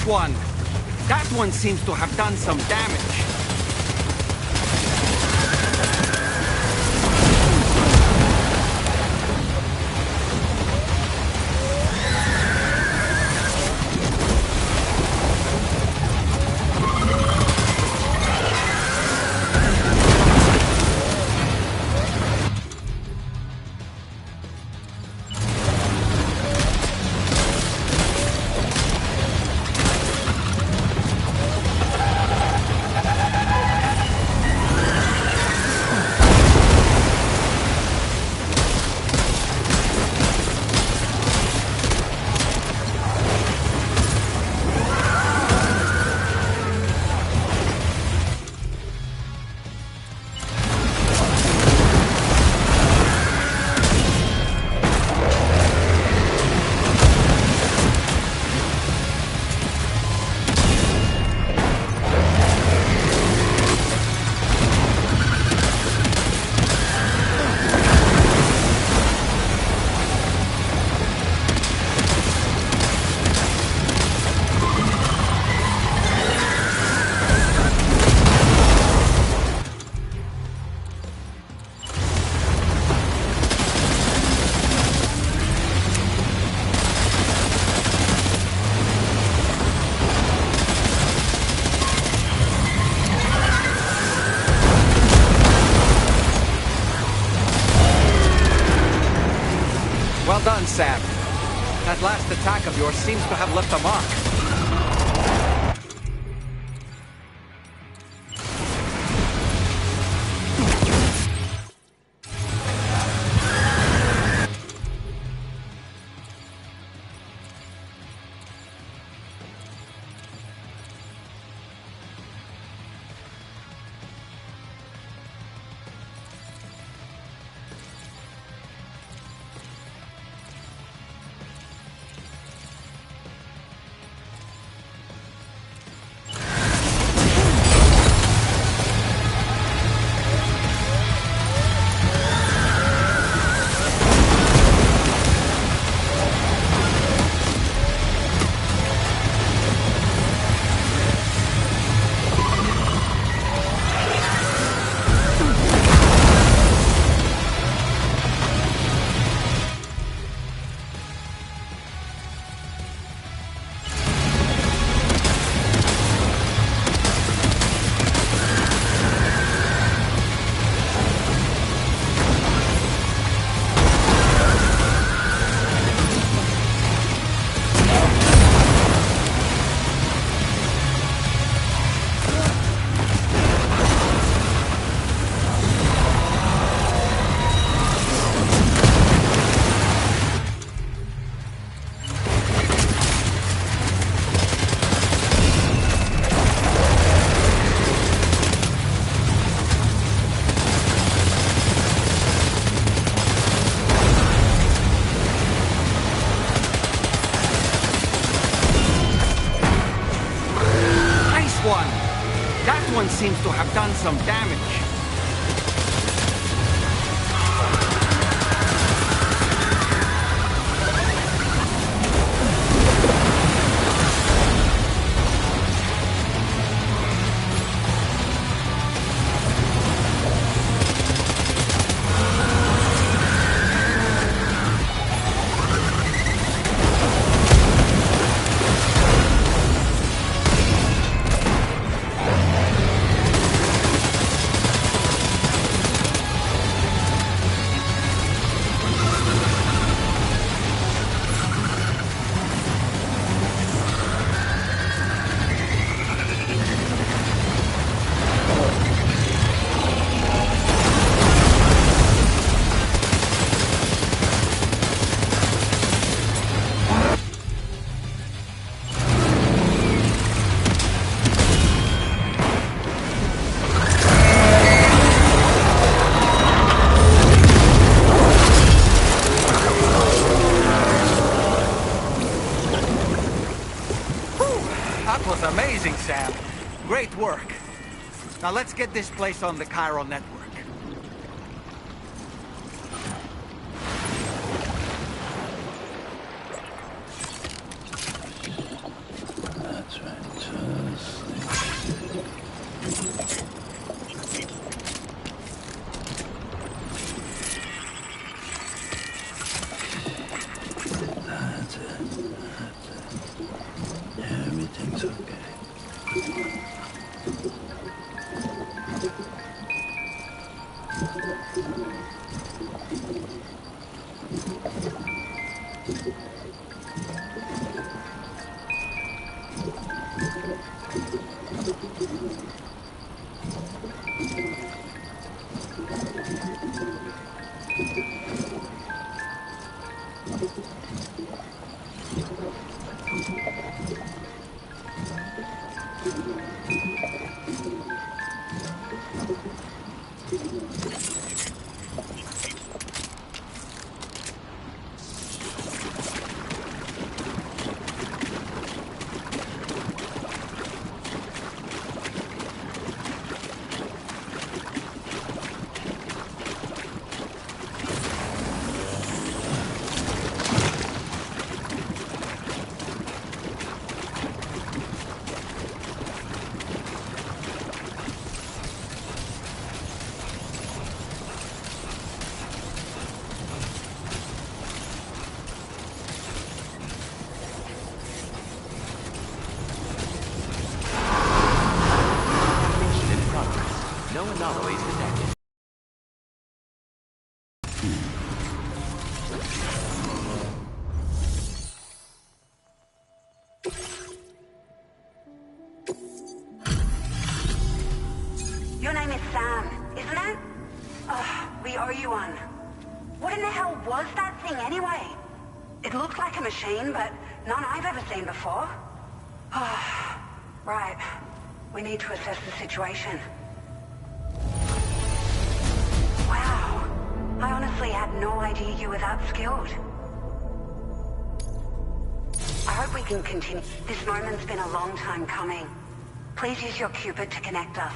One. That one seems to have done some damage. Sam. That last attack of yours seems to have left a mark. That one seems to have done some damage. That was amazing, Sam. Great work. Now let's get this place on the chiral network. That's right. That's it. Everything's okay. Your name is Sam, isn't it? We owe you one. What in the hell was that thing anyway? It looked like a machine, but none I've ever seen before. Right. We need to assess the situation. Wow. I honestly had no idea you were that skilled. I hope we can continue. This moment's been a long time coming. Please use your Cupid to connect us.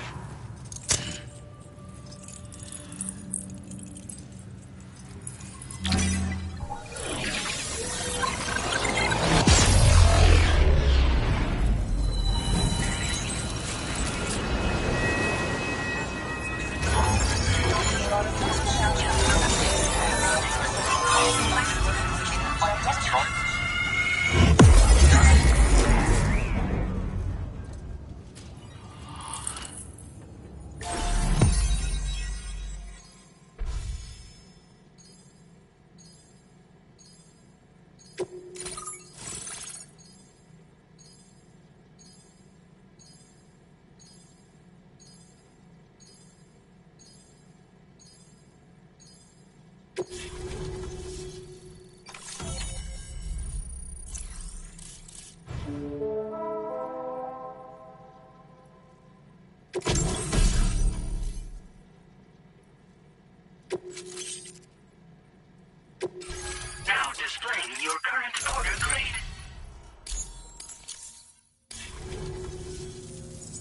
Now displaying your current order grade.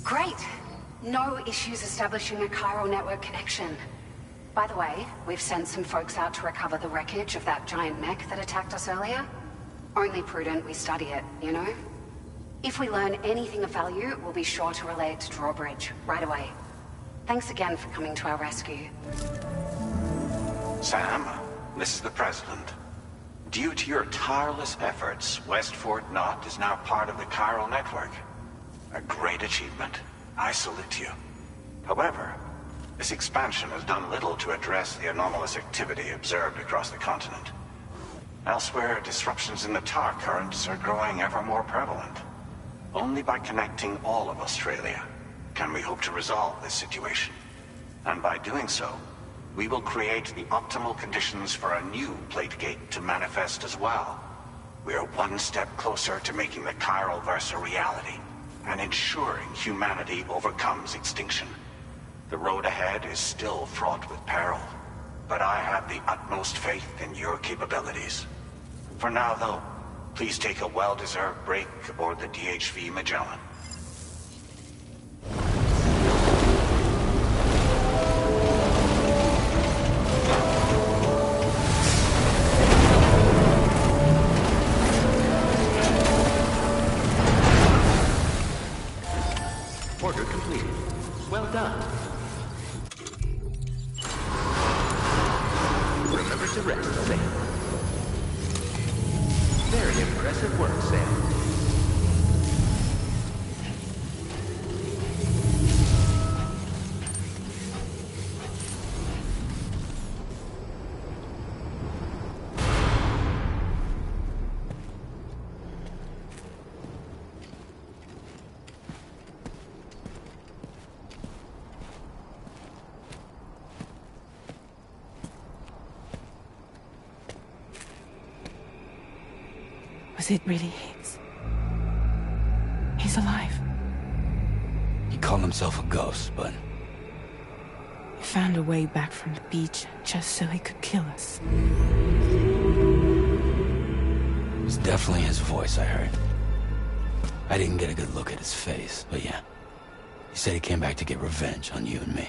Great. No issues establishing a chiral network connection. By the way, we've sent some folks out to recover the wreckage of that giant mech that attacked us earlier. Only prudent we study it, you know? If we learn anything of value, we'll be sure to relay it to Drawbridge right away. Thanks again for coming to our rescue. Sam, this is the President. Due to your tireless efforts, West Fort Knot is now part of the chiral network. A great achievement. I salute you. However, this expansion has done little to address the anomalous activity observed across the continent. Elsewhere, disruptions in the tar currents are growing ever more prevalent. Only by connecting all of Australia can we hope to resolve this situation. And by doing so, we will create the optimal conditions for a new Plategate to manifest as well. We are one step closer to making the chiral verse a reality, and ensuring humanity overcomes extinction. The road ahead is still fraught with peril, but I have the utmost faith in your capabilities. For now, though, please take a well-deserved break aboard the DHV Magellan. Order completed. Well done. Remember to rest, Sam. Very impressive work, Sam. Was it really his? He's alive. He called himself a ghost, but... He found a way back from the beach just so he could kill us. It was definitely his voice I heard. I didn't get a good look at his face, but yeah. He said he came back to get revenge on you and me.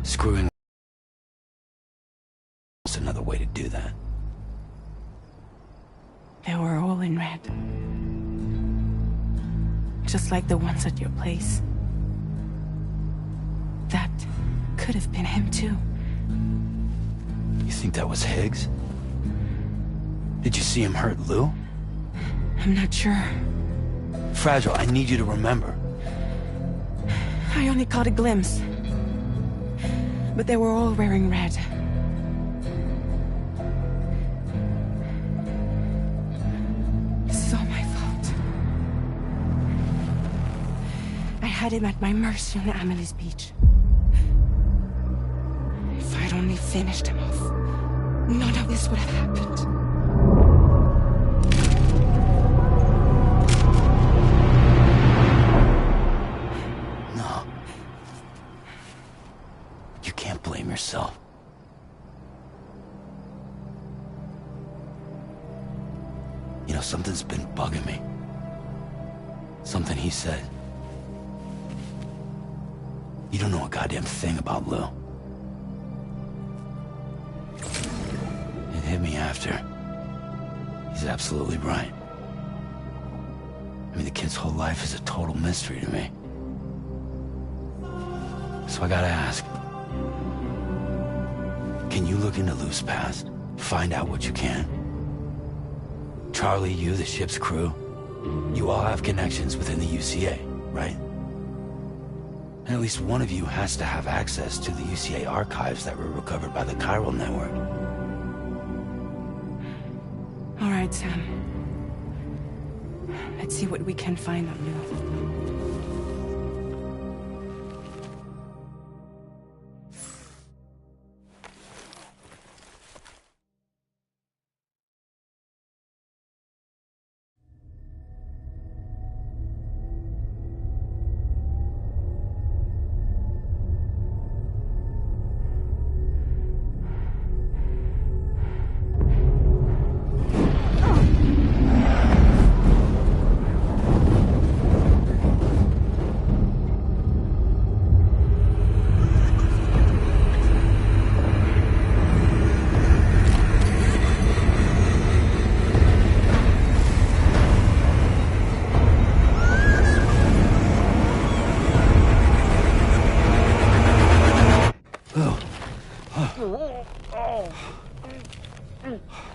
Screwing was another way to do that. They were all in red. Just like the ones at your place. That could have been him too. You think that was Higgs? Did you see him hurt Lou? I'm not sure. Fragile, I need you to remember. I only caught a glimpse. But they were all wearing red. This is all my fault. had him at my mercy on Amelie's beach. If I'd only finished him off, none of this would have happened. No. You can't blame yourself. You know, something's been bugging me. Something he said. You don't know a goddamn thing about Lou. It hit me after. He's absolutely right. I mean, the kid's whole life is a total mystery to me. So I gotta ask. Can you look into Lou's past? Find out what you can? Charlie, you, the ship's crew, you all have connections within the UCA, right? And at least one of you has to have access to the UCA archives that were recovered by the Chiral Network. All right, Sam. Let's see what we can find on Lou.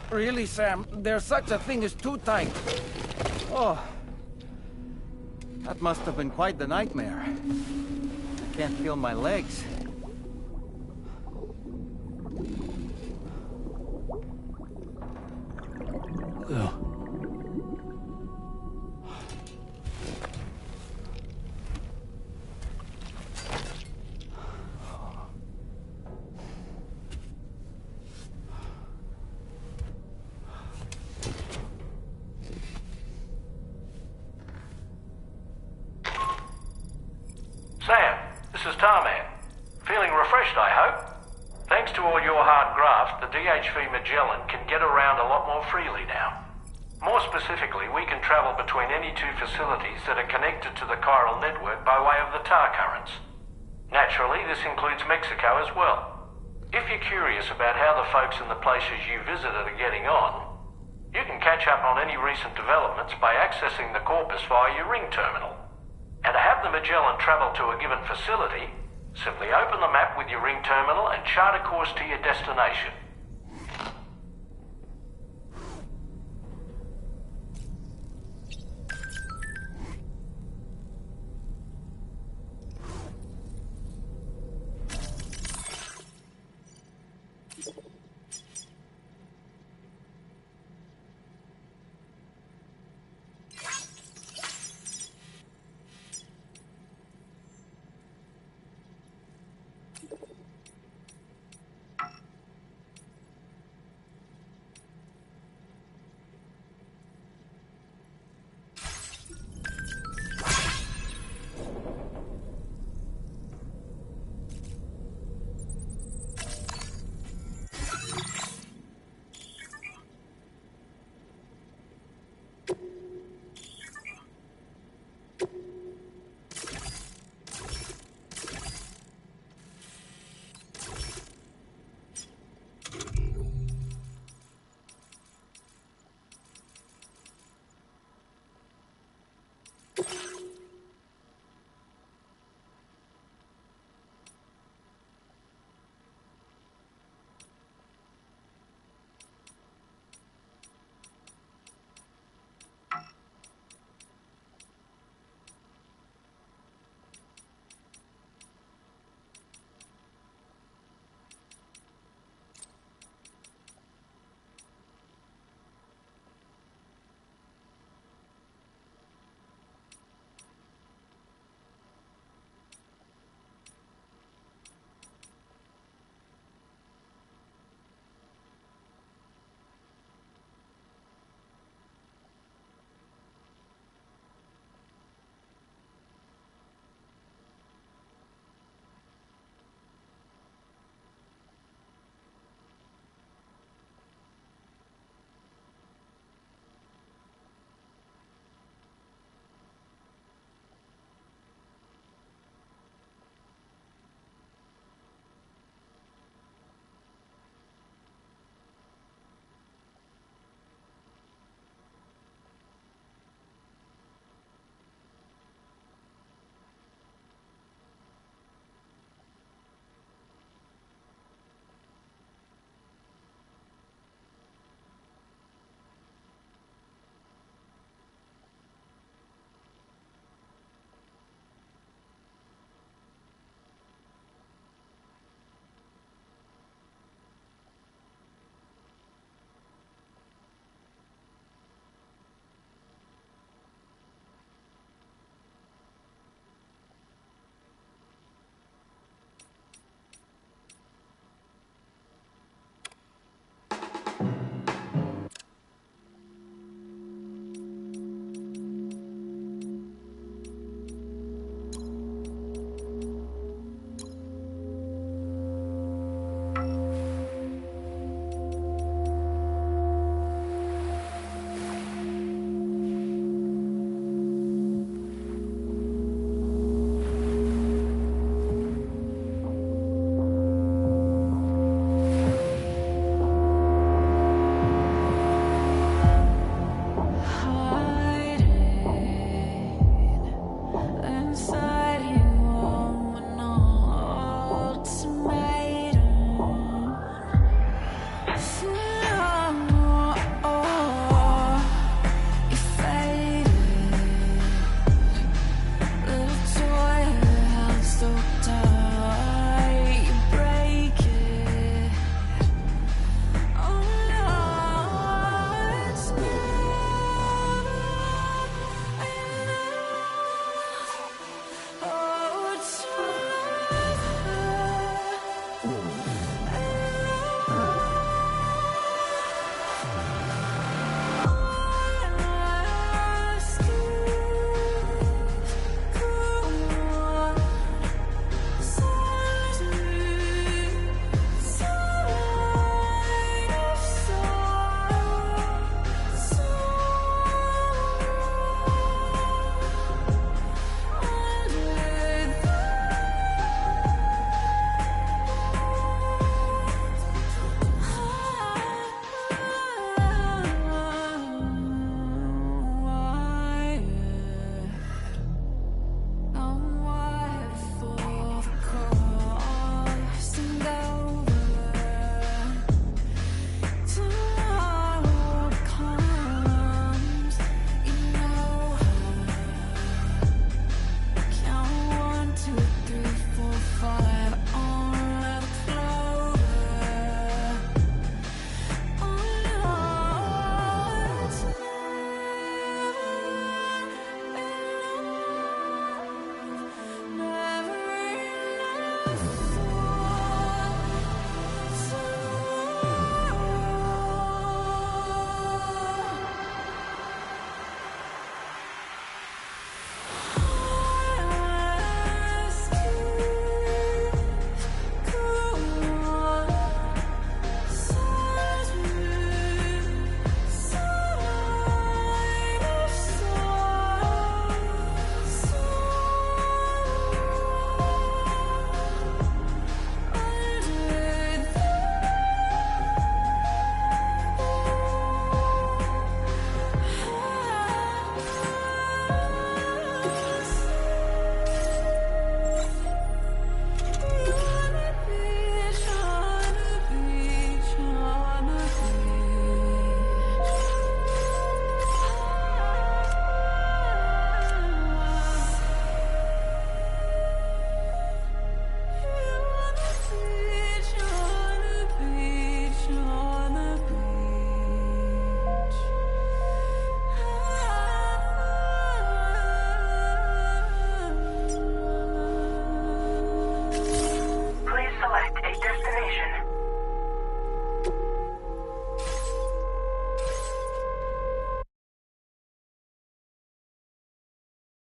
Really, Sam, there's such a thing as too tight. Oh. That must have been quite the nightmare. I can't feel my legs. Lou. Sam, this is Tarman. Feeling refreshed, I hope? Thanks to all your hard graft, the DHV Magellan can get around a lot more freely now. More specifically, we can travel between any two facilities that are connected to the chiral network by way of the tar currents. Naturally, this includes Mexico as well. If you're curious about how the folks in the places you visited are getting on, you can catch up on any recent developments by accessing the Corpus via your ring terminal. And to have the Magellan travel to a given facility, simply open the map with your ring terminal and chart a course to your destination.